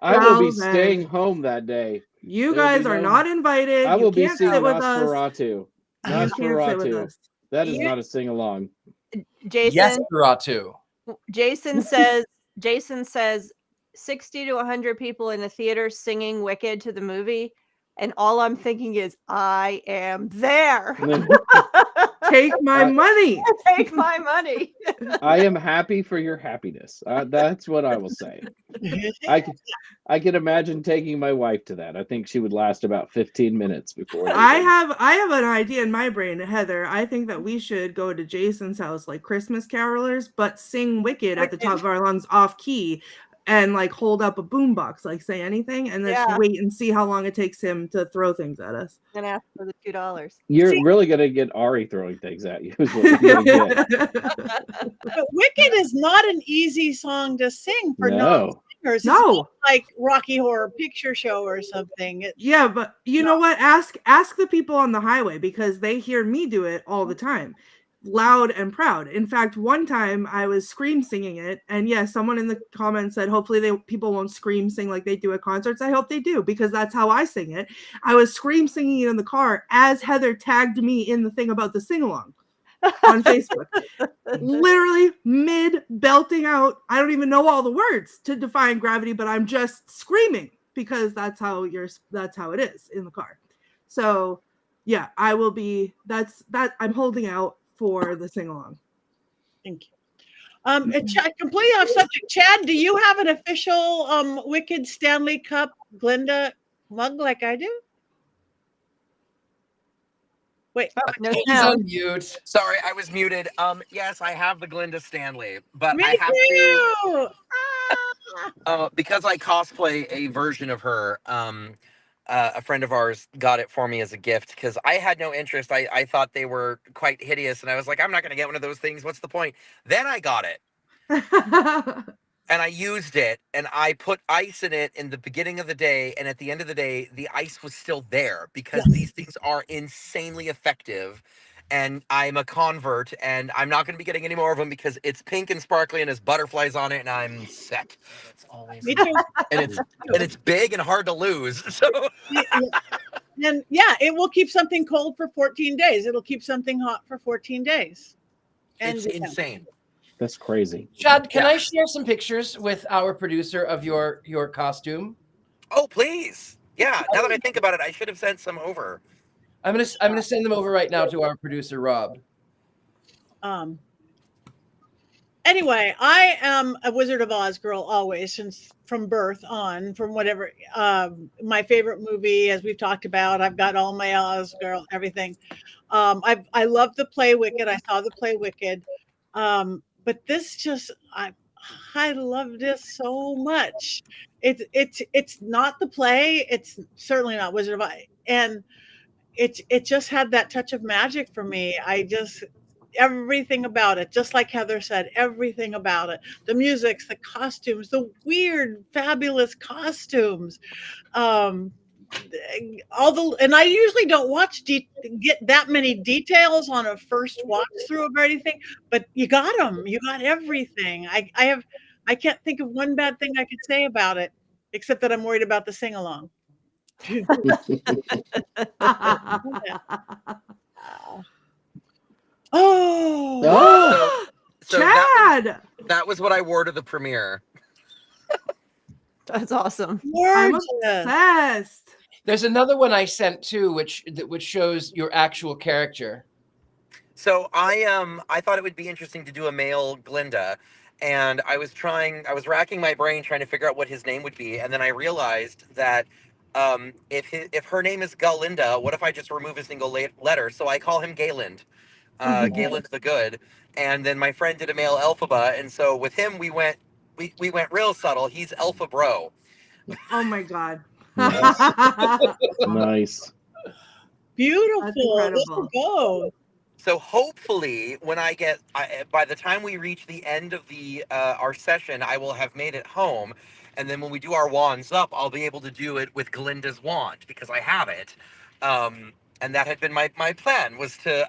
I will be staying home that day. You guys are not invited. I will be seeing Nosferatu. Nosferatu. That is not a sing-along. Jason. Yes, Nosferatu. Jason says 60 to 100 people in the theater singing Wicked to the movie, and all I'm thinking is, I am there. Take my money. Take my money. I am happy for your happiness. That's what I will say. I can imagine taking my wife to that. I think she would last about 15 minutes before. I have an idea in my brain, Heather. I think that we should go to Jason's house like Christmas carolers, but sing Wicked at the top of our lungs off key. and like hold up a boombox, like say anything, and then Yeah. just wait and see how long it takes him to throw things at us. And ask for the $2. You're See- really gonna get Ari throwing things at you. Is what you're gonna get. But Wicked is not an easy song to sing for No. non-singers. It's No. not like Rocky Horror Picture Show or something. Yeah, but you know what? Ask the people on the highway, because they hear me do it all the time, loud and proud. In fact, one time I was scream singing it, and yes, someone in the comments said hopefully people won't scream sing like they do at concerts. I hope they do, because that's how I sing it. I was scream singing it in the car as Heather tagged me in the thing about the sing along on Facebook. Literally mid belting out. I don't even know all the words to Defying Gravity, but I'm just screaming because that's how it is in the car. So yeah, I will be I'm holding out for the sing along. Thank you. Completely off subject. Chad, do you have an official Wicked Stanley Cup Glinda mug like I do? Wait, No He's sound. on mute. Sorry, I was muted. Yes, I have the Glinda Stanley, but me I have to too. Ah. because I cosplay a version of her. A friend of ours got it for me as a gift because I had no interest. I thought they were quite hideous, and I was like, I'm not going to get one of those things. What's the point? Then I got it, and I used it, and I put ice in it in the beginning of the day, and at the end of the day, the ice was still there because these things are insanely effective. And I'm a convert, and I'm not going to be getting any more of them because it's pink and sparkly and has butterflies on it, and I'm set. It's always Me too. and it's big and hard to lose. So And yeah, it will keep something cold for 14 days. It'll keep something hot for 14 days. And it's insane. That's crazy. Chad, can Yeah. I share some pictures with our producer of your costume? Oh, please. Yeah, now that I think about it, I should have sent some over. I'm gonna send them over right now to our producer Rob. Anyway, I am a Wizard of Oz girl always, since from birth on, from whatever. My favorite movie, as we've talked about, I've got all my Oz girl, everything. I love the play Wicked. I saw the play Wicked. But this just, I loved this so much. It's not the play. It's certainly not Wizard of Oz, and it just had that touch of magic for me. Everything about it, just like Heather said, everything about it, the music, the costumes, the weird, fabulous costumes, and I usually don't get that many details on a first watch through of anything, but you got them. You got everything. I can't think of one bad thing I could say about it, except that I'm worried about the sing along. Oh, So Chad! that was what I wore to the premiere. That's awesome. I'm Gorgeous. obsessed. There's another one I sent too, which shows your actual character. So I thought it would be interesting to do a male Glinda, and I was racking my brain trying to figure out what his name would be, and then I realized that if her name is Galinda, what if I just remove a single letter? So I call him Gayland. Gayland the Good. And then my friend did a male Elphaba, and so with him we went real subtle. He's Elpha Bro. Oh my god. Nice. Nice. Beautiful. That's Let's incredible. go. So hopefully, when by the time we reach the end of our session, I will have made it home, and then when we do our wands up, I'll be able to do it with Glinda's wand because I have it. And that had been my plan.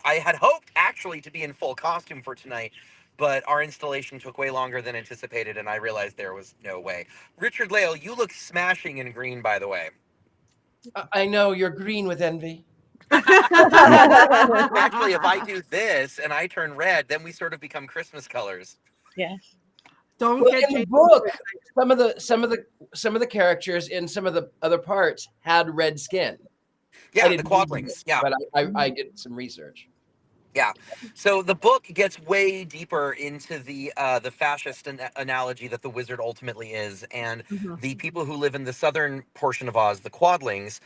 I had hoped actually to be in full costume for tonight, but our installation took way longer than anticipated, and I realized there was no way. Richard-Lael, you look smashing in green, by the way. I know you're green with envy. Actually, if I do this and I turn red, then we sort of become Christmas colors. Yes. Don't Well, get in the taken. book, some of the characters in some of the other parts had red skin. Yeah, I the didn't quadlings. Yeah. But I did some research. Yeah. So the book gets way deeper into the fascist analogy that the wizard ultimately is, and the people who live in the southern portion of Oz, the quadlings,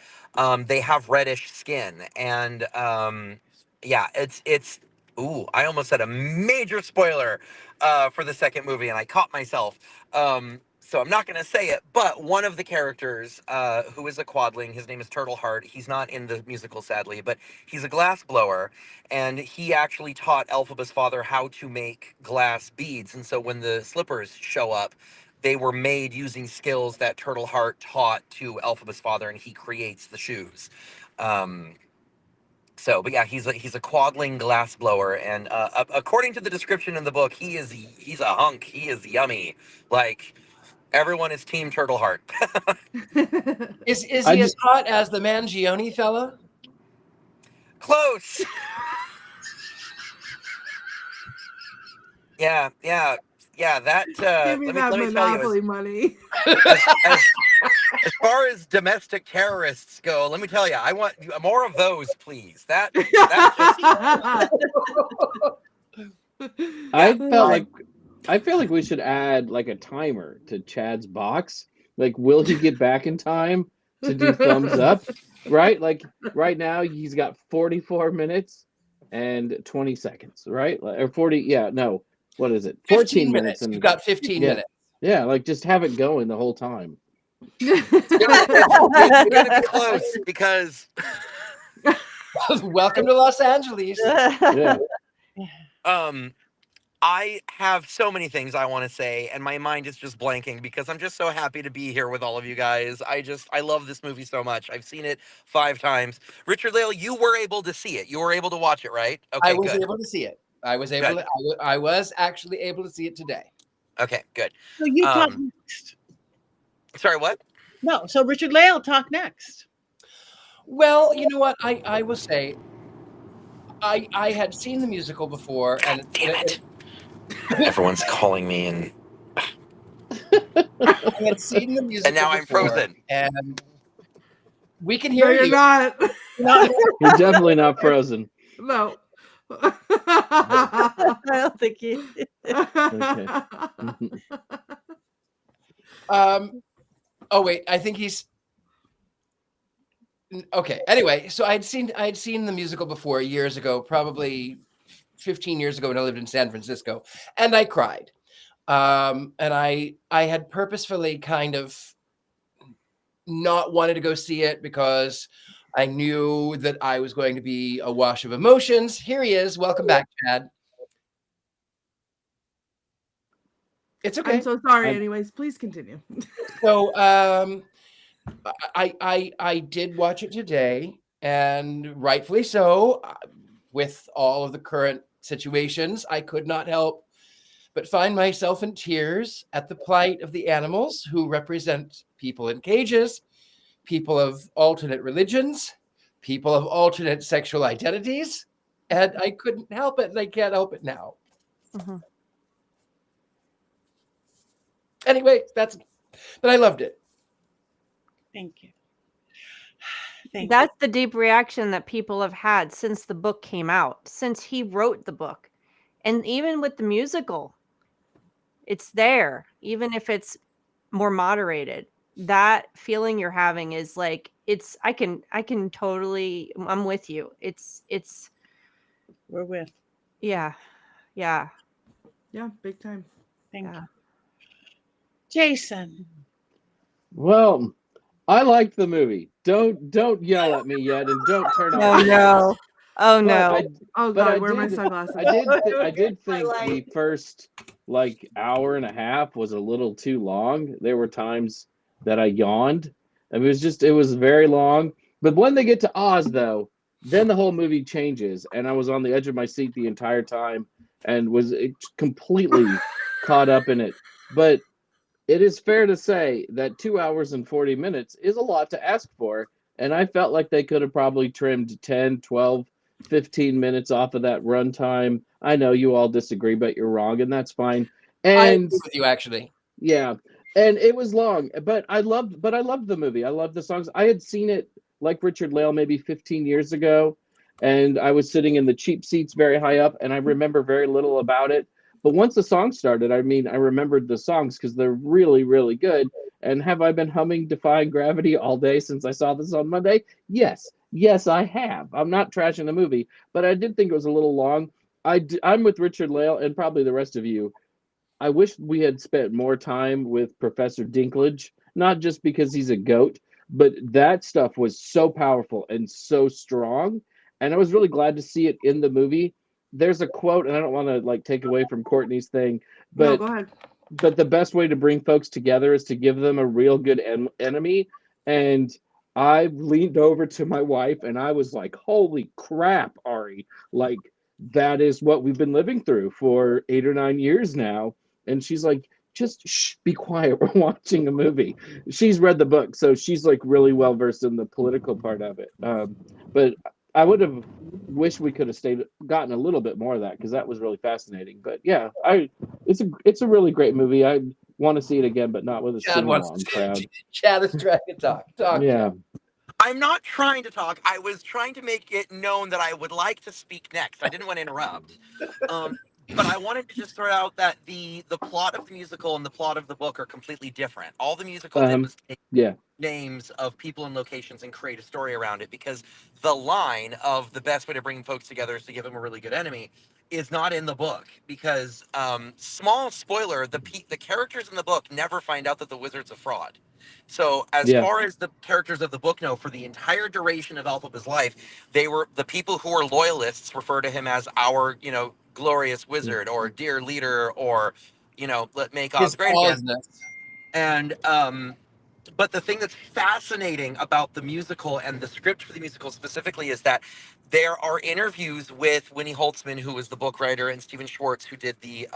they have reddish skin, and yeah, it's. Ooh, I almost said a major spoiler for the second movie, and I caught myself. So I'm not going to say it, but one of the characters who is a quadling, his name is Turtleheart. He's not in the musical, sadly, but he's a glass blower, and he actually taught Elphaba's father how to make glass beads. And so when the slippers show up, they were made using skills that Turtleheart taught to Elphaba's father, and he creates the shoes. But yeah, he's a quadling glass blower, and according to the description in the book, he's a hunk. He is yummy. Like, everyone is Team Turtleheart. Is he as hot as the Mangione fella? Close. Yeah. That. Give me that let me Monopoly tell money. you, as far as domestic terrorists go, let me tell you, I want more of those, please. That I feel like we should add like a timer to Chad's box. Like, will he get back in time to do thumbs up? Right? Like right now he's got 44 minutes and 20 seconds, right? Or 40, yeah, no. What is it? 14 minutes. And you've got 15 minutes. Yeah, like just have it going the whole time. it's gonna be close because welcome to Los Angeles. Yeah. I have so many things I want to say, and my mind is just blanking because I'm just so happy to be here with all of you guys. I love this movie so much. I've seen it 5 times. Richard-Lael, you were able to see it. You were able to watch it, right? Okay, I was good. able to see it. I was actually able to see it today. Okay, good. So you talk next. Sorry, what? No, so Richard-Lael talk next. Well, you know what? I will say, I had seen the musical before, God and damn it. Everyone's calling me, and I had seen the musical, and now I'm before, frozen. and we can No, hear you're you. not. You're definitely not frozen. No. I don't think he. Okay. Oh wait, I think he's okay. Anyway, so I had seen the musical before years ago, probably 15 years ago when I lived in San Francisco, and I cried. And I had purposefully kind of not wanted to go see it because I knew that I was going to be a wash of emotions. Here he is. Welcome back, Chad. It's okay. I'm so sorry. Anyways, please continue. So I did watch it today, and rightfully so. With all of the current situations, I could not help but find myself in tears at the plight of the animals who represent people in cages, people of alternate religions, people of alternate sexual identities, and I couldn't help it, and I can't help it now. Mhm. Anyway, but I loved it. Thank you. Thank That's the deep reaction that people have had since the book came out, since he wrote the book. And even with the musical, it's there, even if it's more moderated. That feeling you're having is like, I can totally, I'm with you. It's We're with. yeah. Yeah, big time. Thank Yeah. you. Jason. Well, I liked the movie. Don't yell at me yet, and don't turn off. Oh no. Oh But no. Oh But God, I where are my did- sunglasses? I did think the first like hour and a half was a little too long. There were times that I yawned. It was very long. But when they get to Oz, though, then the whole movie changes, and I was on the edge of my seat the entire time and was completely caught up in it. But it is fair to say that 2 hours and 40 minutes is a lot to ask for, and I felt like they could have probably trimmed 10, 12, 15 minutes off of that runtime. I know you all disagree, but you're wrong, and that's fine. I And agree with you, actually. yeah, and it was long, but I loved the movie. I loved the songs. I had seen it like Richard-Lael maybe 15 years ago, and I was sitting in the cheap seats very high up, and I remember very little about it. But once the song started, I remembered the songs because they're really, really good. And have I been humming Defying Gravity all day since I saw this on Monday? Yes, I have. I'm not trashing the movie, but I did think it was a little long. I'm with Richard-Lael and probably the rest of you. I wish we had spent more time with Professor Dinklage, not just because he's a goat, but that stuff was so powerful and so strong. And I was really glad to see it in the movie. There's a quote, and I don't want to like take away from Courtney's thing, No, but go ahead. the best way to bring folks together is to give them a real good enemy. And I leaned over to my wife and I was like, holy crap, Ari. Like, that is what we've been living through for 8 or 9 years now. And she's like, just be quiet. We're watching a movie. She's read the book, so she's like really well versed in the political part of it. But I would have wished we could have gotten a little bit more of that because that was really fascinating. But yeah, it's a really great movie. I want to see it again, but not with a Chad wants sing-along to crowd. Chad is trying to talk. Yeah. I'm not trying to talk. I was trying to make it known that I would like to speak next. I didn't want to interrupt. But I wanted to just throw out that the plot of the musical and the plot of the book are completely different. All the musical did was take names of people and locations and create a story around it, because the line of the best way to bring folks together is to give them a really good enemy is not in the book, because small spoiler, the characters in the book never find out that the wizard's a fraud. So as far as the characters of the book know, for the entire duration of Elphaba's life, they were the people who were loyalists refer to him as our, glorious wizard or dear leader, or, let make Oz great again. And but the thing that's fascinating about the musical and the script for the musical specifically is that there are interviews with Winnie Holtzman, who was the book writer, and Stephen Schwartz, who did the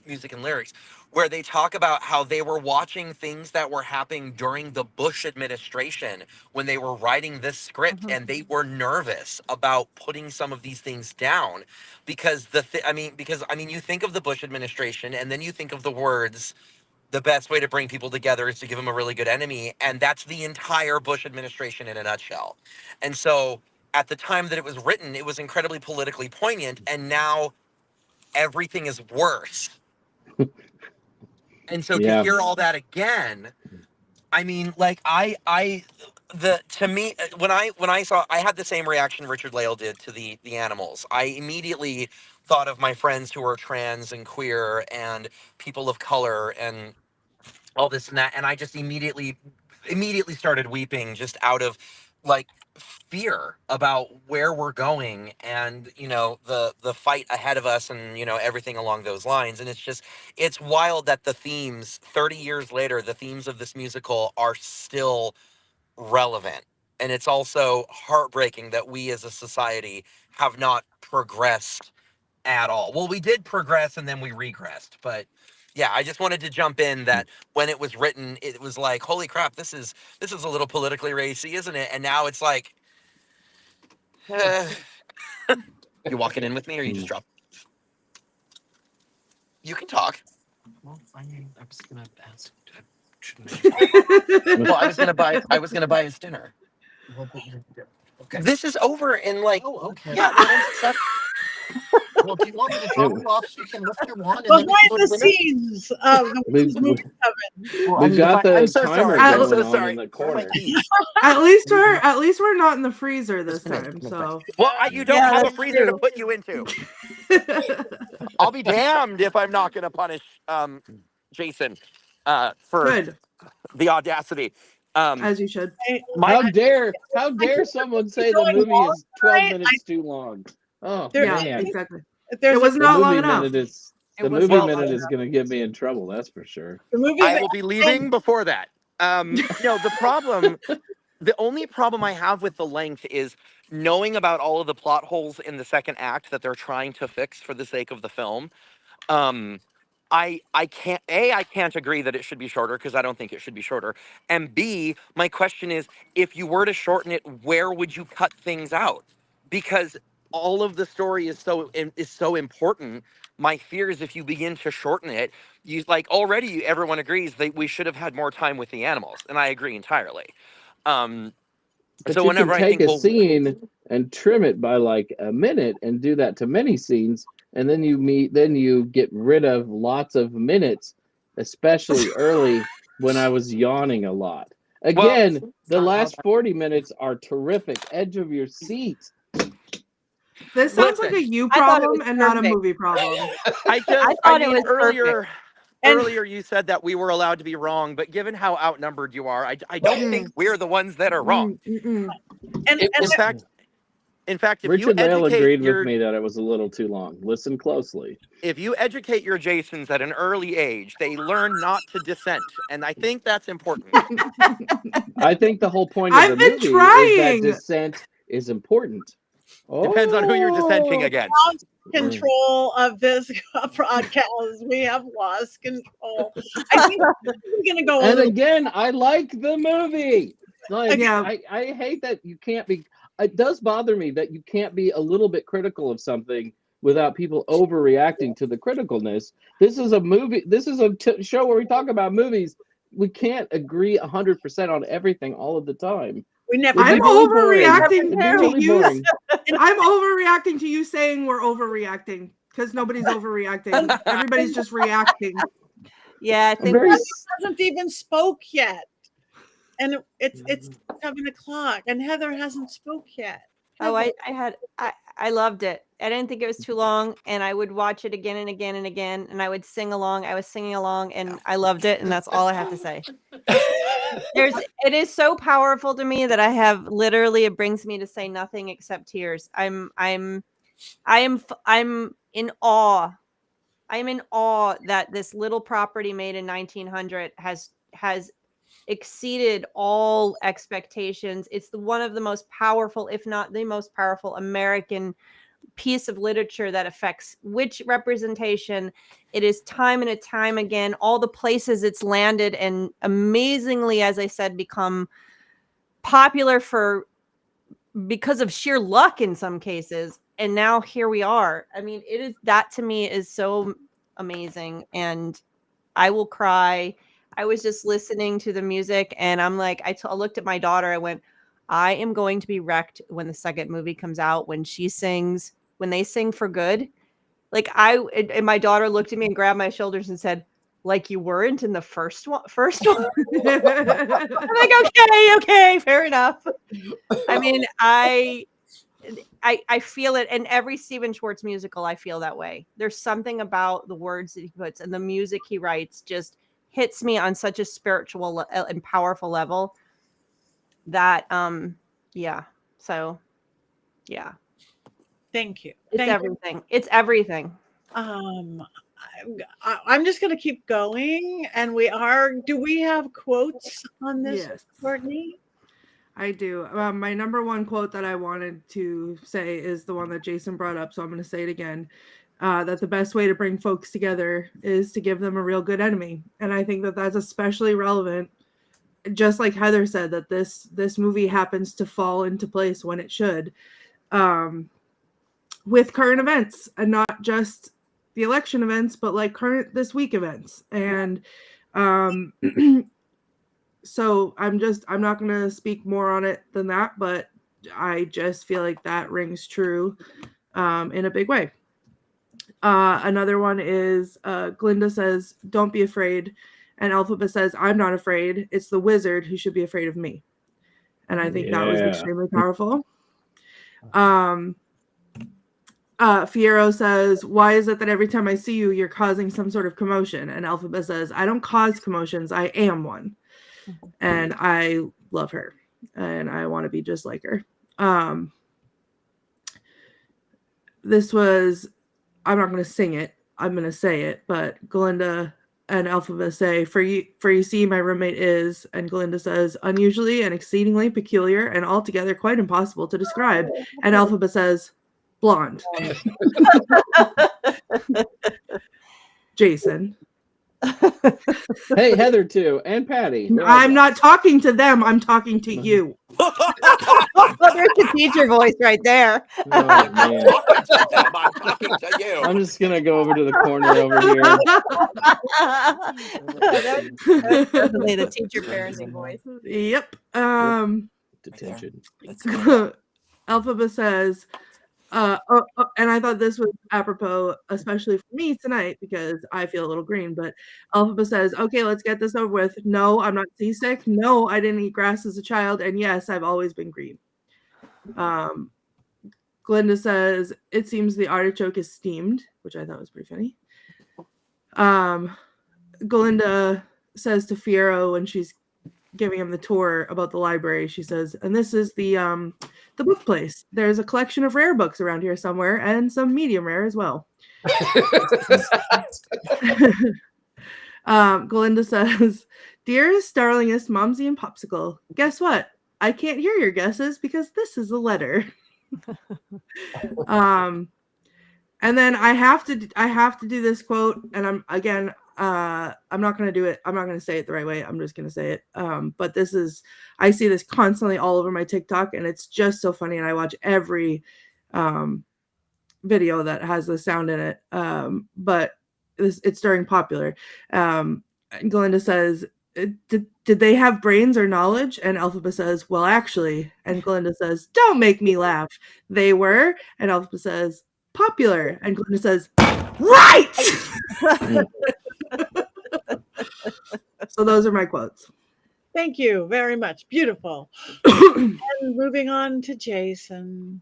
music and lyrics, where they talk about how they were watching things that were happening during the Bush administration when they were writing this script, and they were nervous about putting some of these things down because you think of the Bush administration and then you think of the words, the best way to bring people together is to give them a really good enemy. And that's the entire Bush administration in a nutshell. And so at the time that it was written, it was incredibly politically poignant. And now everything is worse. And so to hear all that again, I mean, like to me, when I saw, I had the same reaction Richard-Lael did to the animals. I immediately thought of my friends who are trans and queer and people of color and all this and that, and I just immediately started weeping, just out of like fear about where we're going and the fight ahead of us and everything along those lines. And it's wild that the themes 30 years later, the themes of this musical are still relevant. And it's also heartbreaking that we as a society have not progressed at all. Well, we did progress and then we regressed, but yeah, I just wanted to jump in that when it was written, it was like, holy crap, this is a little politically racy, isn't it? And now it's like, you walking in with me, or you just drop? You can talk. Well, I was gonna ask. Well, I was gonna buy his dinner. Well, okay. This is over in like. Oh, okay. Yeah. Well, do you want me to drop you off so you can lift your wand? Behind the scenes of the Witches Movie Coven. We've got the I'm so timer sorry. I'm going so on sorry. in the corner. At least we're not in the freezer this time. So Well, you don't have a freezer to put you into. I'll be damned if I'm not going to punish Jason for the audacity. As you should. How dare someone say the movie is 12 minutes too long? Oh, yeah, exactly. It was not long enough. The movie minute is going to get me in trouble, that's for sure. I will be leaving before that. The only problem I have with the length is knowing about all of the plot holes in the second act that they're trying to fix for the sake of the film. I can't agree that it should be shorter, because I don't think it should be shorter. And B, my question is, if you were to shorten it, where would you cut things out? Because all of the story is so important. My fear is if you begin to shorten it, already everyone agrees that we should have had more time with the animals, and I agree entirely. But so whenever I take a scene and trim it by like a minute and do that to many scenes, and then you get rid of lots of minutes, especially early when I was yawning a lot. Again, the last 40 minutes are terrific. Edge of your seat. This sounds like a you problem and not a movie problem. I thought it was earlier. And- earlier you said that we were allowed to be wrong, but given how outnumbered you are, I don't think we're the ones that are wrong. And In fact, if you Richard-Lael educate agreed your with me that it was a little too long. Listen closely. if you educate your Jasons at an early age, they learn not to dissent, and I think that's important. I think the whole point of I've the been movie is trying. that dissent is important. Depends on who you're dissenting against. control of this broadcast. We have lost control. I think we're gonna go. And again, I like the movie. Like, Yeah. I hate that you can't be. It does bother me that you can't be a little bit critical of something without people overreacting to the criticalness. This is a movie. This is a show where we talk about movies. We can't agree 100% on everything all of the time. We never. I'm really boring. overreacting It'd be to really you. boring. I'm overreacting to you saying we're overreacting because nobody's overreacting. Everybody's just reacting. Yeah, I I'm think very hasn't even spoke yet, and it's 7:00, and Heather hasn't spoke yet. Oh, I loved it. I didn't think it was too long, and I would watch it again and again and again, and I would sing along. I was singing along, and I loved it, and that's all I have to say. It is so powerful to me that I have literally, it brings me to say nothing except tears. I'm in awe. I'm in awe that this little property made in 1900 has exceeded all expectations. It's one of the most powerful, if not the most powerful, American piece of literature that affects witch representation. It is time and time again, all the places it's landed and amazingly, as I said, become popular because of sheer luck in some cases. And now here we are. I mean, that to me is so amazing, and I will cry. I was just listening to the music, and I'm like, I looked at my daughter. I went, I am going to be wrecked when the second movie comes out, when they sing For Good. Like and my daughter looked at me and grabbed my shoulders and said, like you weren't in the first one. I'm like, okay, fair enough. I mean, I feel it in every Stephen Schwartz musical. I feel that way. There's something about the words that he puts and the music he writes just hits me on such a spiritual and powerful level that yeah. So yeah. Thank you. It's everything. It's everything. I'm just going to keep going, and do we have quotes on this, Yes. Courtney? I do. My number one quote that I wanted to say is the one that Jason brought up, so I'm going to say it again. That the best way to bring folks together is to give them a real good enemy. And I think that that's especially relevant, just like Heather said, that this movie happens to fall into place when it should, with current events, and not just the election events, but like current this week events. And so I'm not going to speak more on it than that, but I just feel like that rings true in a big way. Another one is Glinda says, "Don't be afraid." And Elphaba says, "I'm not afraid. It's the wizard who should be afraid of me." And I think that was extremely powerful. Fiyero says, "Why is it that every time I see you, you're causing some sort of commotion?" And Elphaba says, "I don't cause commotions. I am one." And I love her, and I want to be just like her. I'm not going to sing it. I'm going to say it, but Glinda and Elphaba say, for you see, my roommate is," and Glinda says, "unusually and exceedingly peculiar and altogether quite impossible to describe." And Elphaba says, "Blonde." Jason. Hey, Heather too, and Patty. I'm not talking to them. I'm talking to you. Well, there's the teacher voice right there. Oh, man. I'm talking to you. I'm just gonna go over to the corner over here. That's definitely the teacher parenting voice. Yep. Detention. Elphaba says, and I thought this was apropos, especially for me tonight, because I feel a little green, but Elphaba says, "Okay, let's get this over with. No, I'm not seasick. No, I didn't eat grass as a child. And yes, I've always been green." Glinda says, "It seems the artichoke is steamed," which I thought was pretty funny. Glinda says to Fiyero when she's giving him the tour about the library, she says, and this is the book place. There's a collection of rare books around here somewhere, and some medium rare as well. Glinda says, dearest, darlingest Momsy and Popsicle, guess what? I can't hear your guesses because this is a letter. And then I have to do this quote, and I'm not going to do it. I'm not going to say it the right way. I'm just going to say it. But I see this constantly all over my TikTok, and it's just so funny. And I watch every video that has the sound in it. But it's during Popular. Glinda says, did they have brains or knowledge? And Elphaba says, well, actually. And Glinda says, don't make me laugh. They were. And Elphaba says, popular. And Glinda says, right. So those are my quotes. Thank you very much. Beautiful. And moving on to Jason.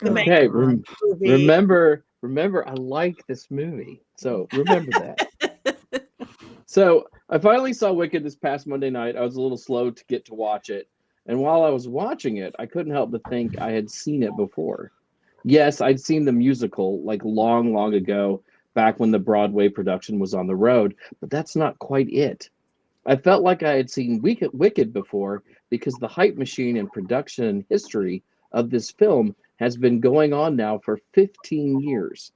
Okay, remember, I like this movie. So remember that. So I finally saw Wicked this past Monday night. I was a little slow to get to watch it. And while I was watching it, I couldn't help but think I had seen it before. Yes, I'd seen the musical like long, long ago, back when the Broadway production was on the road, but that's not quite it. I felt like I had seen Wicked before because the hype machine and production history of this film has been going on now for 15 years.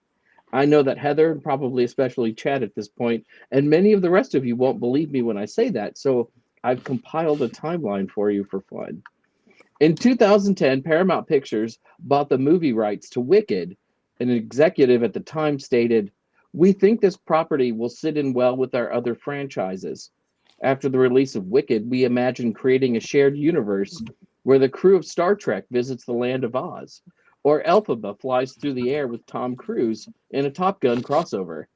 I know that Heather, and probably especially Chad at this point, and many of the rest of you won't believe me when I say that, so I've compiled a timeline for you for fun. In 2010, Paramount Pictures bought the movie rights to Wicked. An executive at the time stated, "We think this property will sit in well with our other franchises. After the release of Wicked, we imagine creating a shared universe where the crew of Star Trek visits the land of Oz, or Elphaba flies through the air with Tom Cruise in a Top Gun crossover.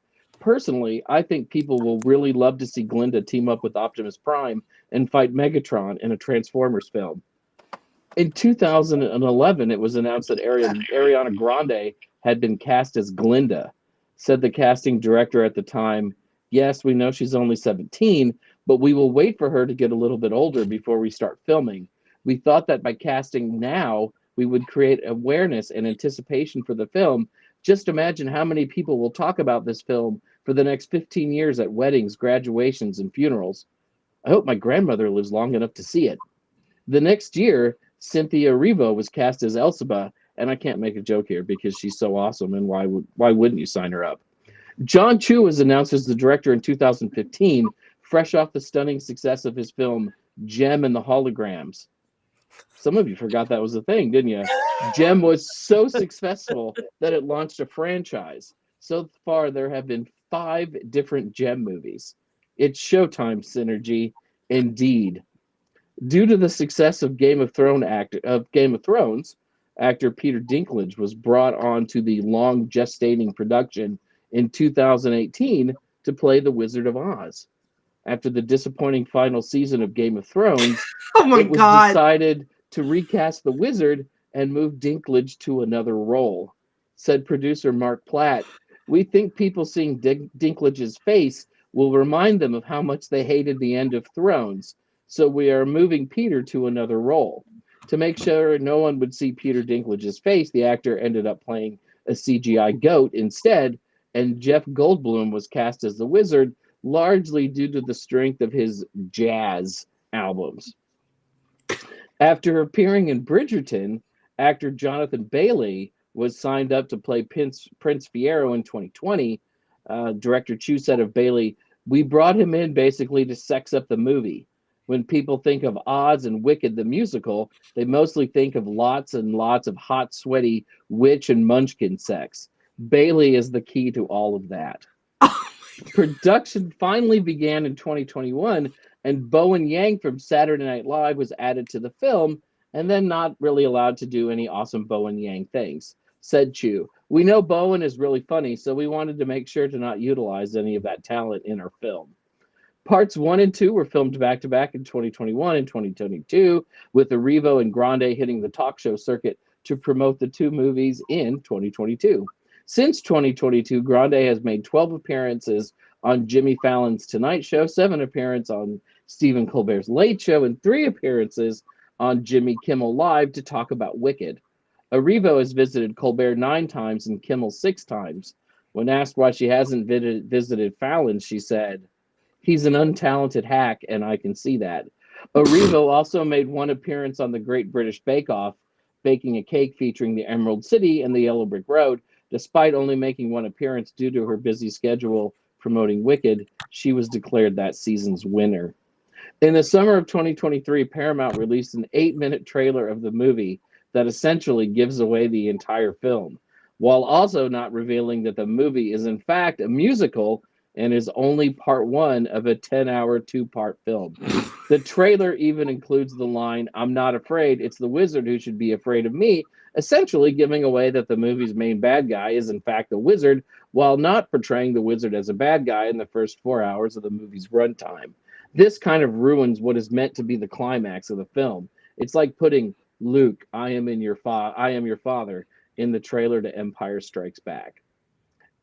Personally, I think people will really love to see Glinda team up with Optimus Prime and fight Megatron in a Transformers film." In 2011, it was announced that Ariana Grande had been cast as Glinda. Said the casting director at the time, "Yes, we know she's only 17, but we will wait for her to get a little bit older before we start filming. We thought that by casting now, we would create awareness and anticipation for the film. Just imagine how many people will talk about this film for the next 15 years at weddings, graduations, and funerals. I hope my grandmother lives long enough to see it." The next year, Cynthia Erivo was cast as Elphaba, and I can't make a joke here because she's so awesome, and why wouldn't you sign her up? John Chu was announced as the director in 2015, fresh off the stunning success of his film Gem and the Holograms. Some of you forgot that was a thing, didn't you? Gem was so successful that it launched a franchise. So far, there have been 5 different Gem movies. It's Showtime synergy, indeed. Due to the success of Game of Thrones, actor Peter Dinklage was brought on to the long gestating production in 2018 to play the Wizard of Oz. After the disappointing final season of Game of Thrones, it was decided to recast the Wizard and move Dinklage to another role. Said producer Mark Platt, "We think people seeing Dinklage's face will remind them of how much they hated the end of Thrones. So we are moving Peter to another role." To make sure no one would see Peter Dinklage's face, the actor ended up playing a CGI goat instead, and Jeff Goldblum was cast as the Wizard, largely due to the strength of his jazz albums. After appearing in Bridgerton, actor Jonathan Bailey was signed up to play Prince Fiyero in 2020. Director Chu said of Bailey, "We brought him in basically to sex up the movie. When people think of Oz and Wicked the musical, they mostly think of lots and lots of hot, sweaty witch and munchkin sex. Bailey is the key to all of that." Production finally began in 2021, and Bowen Yang from Saturday Night Live was added to the film, and then not really allowed to do any awesome Bowen Yang things. Said Chu, "We know Bowen is really funny, so we wanted to make sure to not utilize any of that talent in our film." Parts 1 and 2 were filmed back-to-back in 2021 and 2022, with Erivo and Grande hitting the talk show circuit to promote the 2 movies in 2022. Since 2022, Grande has made 12 appearances on Jimmy Fallon's Tonight Show, 7 appearances on Stephen Colbert's Late Show, and 3 appearances on Jimmy Kimmel Live to talk about Wicked. Erivo has visited Colbert 9 times and Kimmel 6 times. When asked why she hasn't visited Fallon, she said, "He's an untalented hack, and I can see that." Erivo also made 1 appearance on the Great British Bake Off, baking a cake featuring the Emerald City and the Yellow Brick Road. Despite only making 1 appearance due to her busy schedule promoting Wicked, she was declared that season's winner. In the summer of 2023, Paramount released an 8-minute trailer of the movie that essentially gives away the entire film, while also not revealing that the movie is in fact a musical and is only part 1 of a 10-hour 2-part film. The trailer even includes the line, "I'm not afraid, it's the wizard who should be afraid of me," essentially giving away that the movie's main bad guy is in fact a wizard, while not portraying the wizard as a bad guy in the first 4 hours of the movie's runtime. This kind of ruins what is meant to be the climax of the film. It's like putting Luke, I am your father, in the trailer to Empire Strikes Back.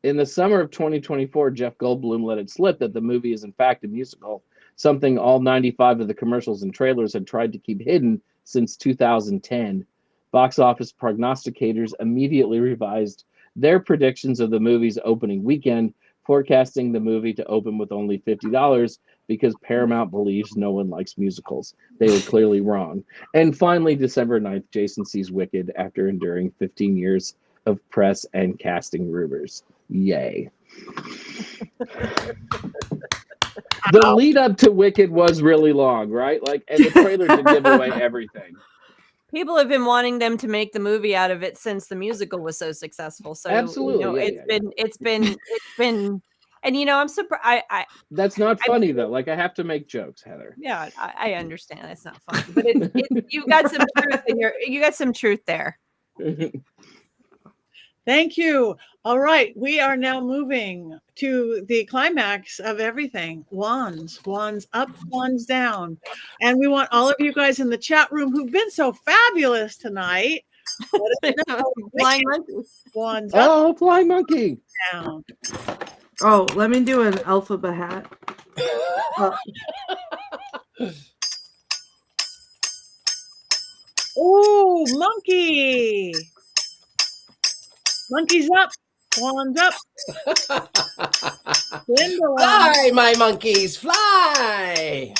In the summer of 2024, Jeff Goldblum let it slip that the movie is in fact a musical, something all 95 of the commercials and trailers had tried to keep hidden since 2010. Box office prognosticators immediately revised their predictions of the movie's opening weekend, forecasting the movie to open with only $50 because Paramount believes no one likes musicals. They were clearly wrong. And finally, December 9th, Jason sees Wicked after enduring 15 years of press and casting rumors. Yay. The lead up to Wicked was really long, right? And the trailer did give away everything. People have been wanting them to make the movie out of it since the musical was so successful. So absolutely, it's been, and I'm surprised. That's not funny though. I have to make jokes, Heather. Yeah, I understand it's not funny, but you've got some truth you got some truth there. Thank you. All right, we are now moving to the climax of everything. Wands up, wands down. And we want all of you guys in the chat room who've been so fabulous tonight. Flying monkey. Wands up. Oh, flying monkey. Down. Oh, let me do an Elphaba hat. Oh, monkey. Monkey's up. Wands up. Glinda. Fly, my monkeys, fly.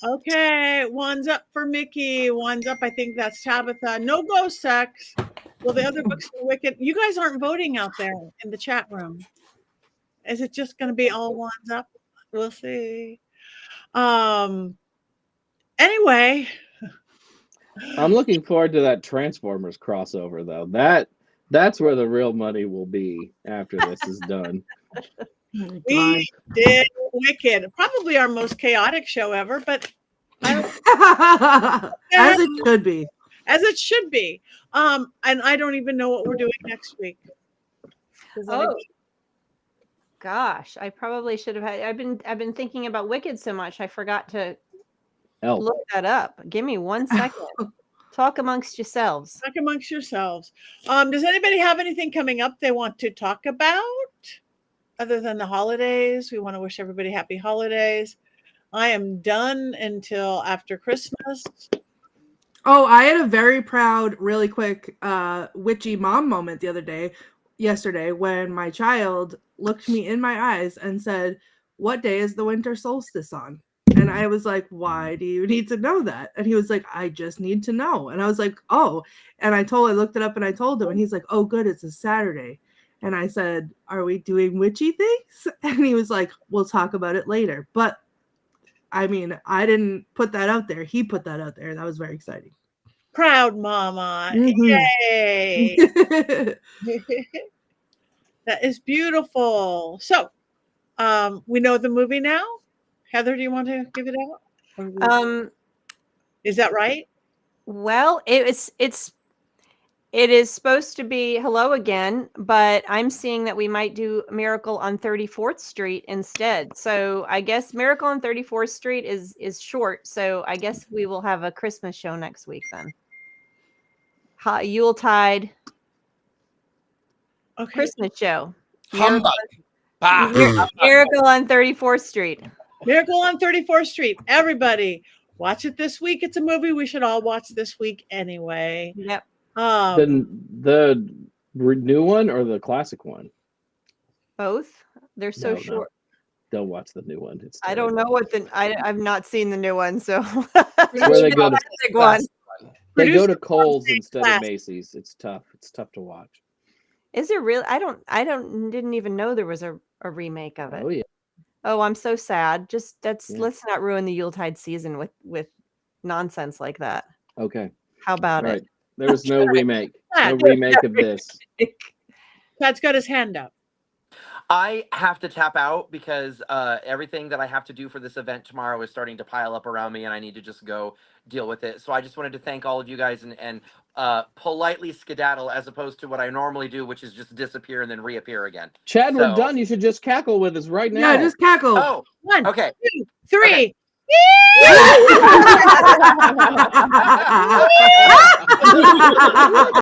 Okay, wands up for Mickey. Wands up, I think that's Tabitha. No ghost sex. Well, the other books are wicked. You guys aren't voting out there in the chat room. Is it just going to be all wands up? We'll see. Anyway. I'm looking forward to that Transformers crossover, though. That's where the real money will be after this is done. We did Wicked. Probably our most chaotic show ever, but as it should be. As it should be. And I don't even know what we're doing next week. Oh. Gosh, I probably should have had. I've been thinking about Wicked so much I forgot to look that up. Give me 1 second. Talk amongst yourselves. Talk amongst yourselves. Does anybody have anything coming up they want to talk about other than the holidays? We want to wish everybody happy holidays. I am done until after Christmas. Oh, I had a very proud, really quick witchy mom moment yesterday when my child looked me in my eyes and said, "What day is the winter solstice on?" And I was like, "Why do you need to know that?" And he was like, "I just need to know." And I was like, "Oh." And I looked it up and I told him, and he's like, "Oh, good, it's a Saturday." And I said, "Are we doing witchy things?" And he was like, "We'll talk about it later." But I mean, I didn't put that out there. He put that out there. That was very exciting. Proud mama. Mm-hmm. Yay. That is beautiful. So we know the movie now. Heather, do you want to give it out? Is that right? Well, it is supposed to be Hello Again, but I'm seeing that we might do Miracle on 34th Street instead. So I guess Miracle on 34th Street is short. So I guess we will have a Christmas show next week then. Yuletide Okay. Christmas show. Humbug. Bah. Miracle on 34th Street. Miracle on 34th Street. Everybody, watch it this week. It's a movie we should all watch this week anyway. Yep. The new one or the classic one? Both. They're so No. short. Don't watch the new one. It's I don't terrible. know what I've not seen the new one, so Where they go to- classic one. They go to Producer Kohl's Classic. instead of Macy's. It's tough. It's tough to watch. Is there really? Didn't even know there was a remake of it. Oh yeah. Oh, I'm so sad. Just Yeah. let's not ruin the Yuletide season with nonsense like that. Okay. How about All right. it? There was no remake. No Chad. remake of this. Chad's got his hand up. I have to tap out because everything that I have to do for this event tomorrow is starting to pile up around me, and I need to just go deal with it. So I just wanted to thank all of you guys and politely skedaddle as opposed to what I normally do, which is just disappear and then reappear again. Chad, we're So- done. You should just cackle with us right now. Yeah, just cackle. Oh, 1, okay. 2, 3. Okay.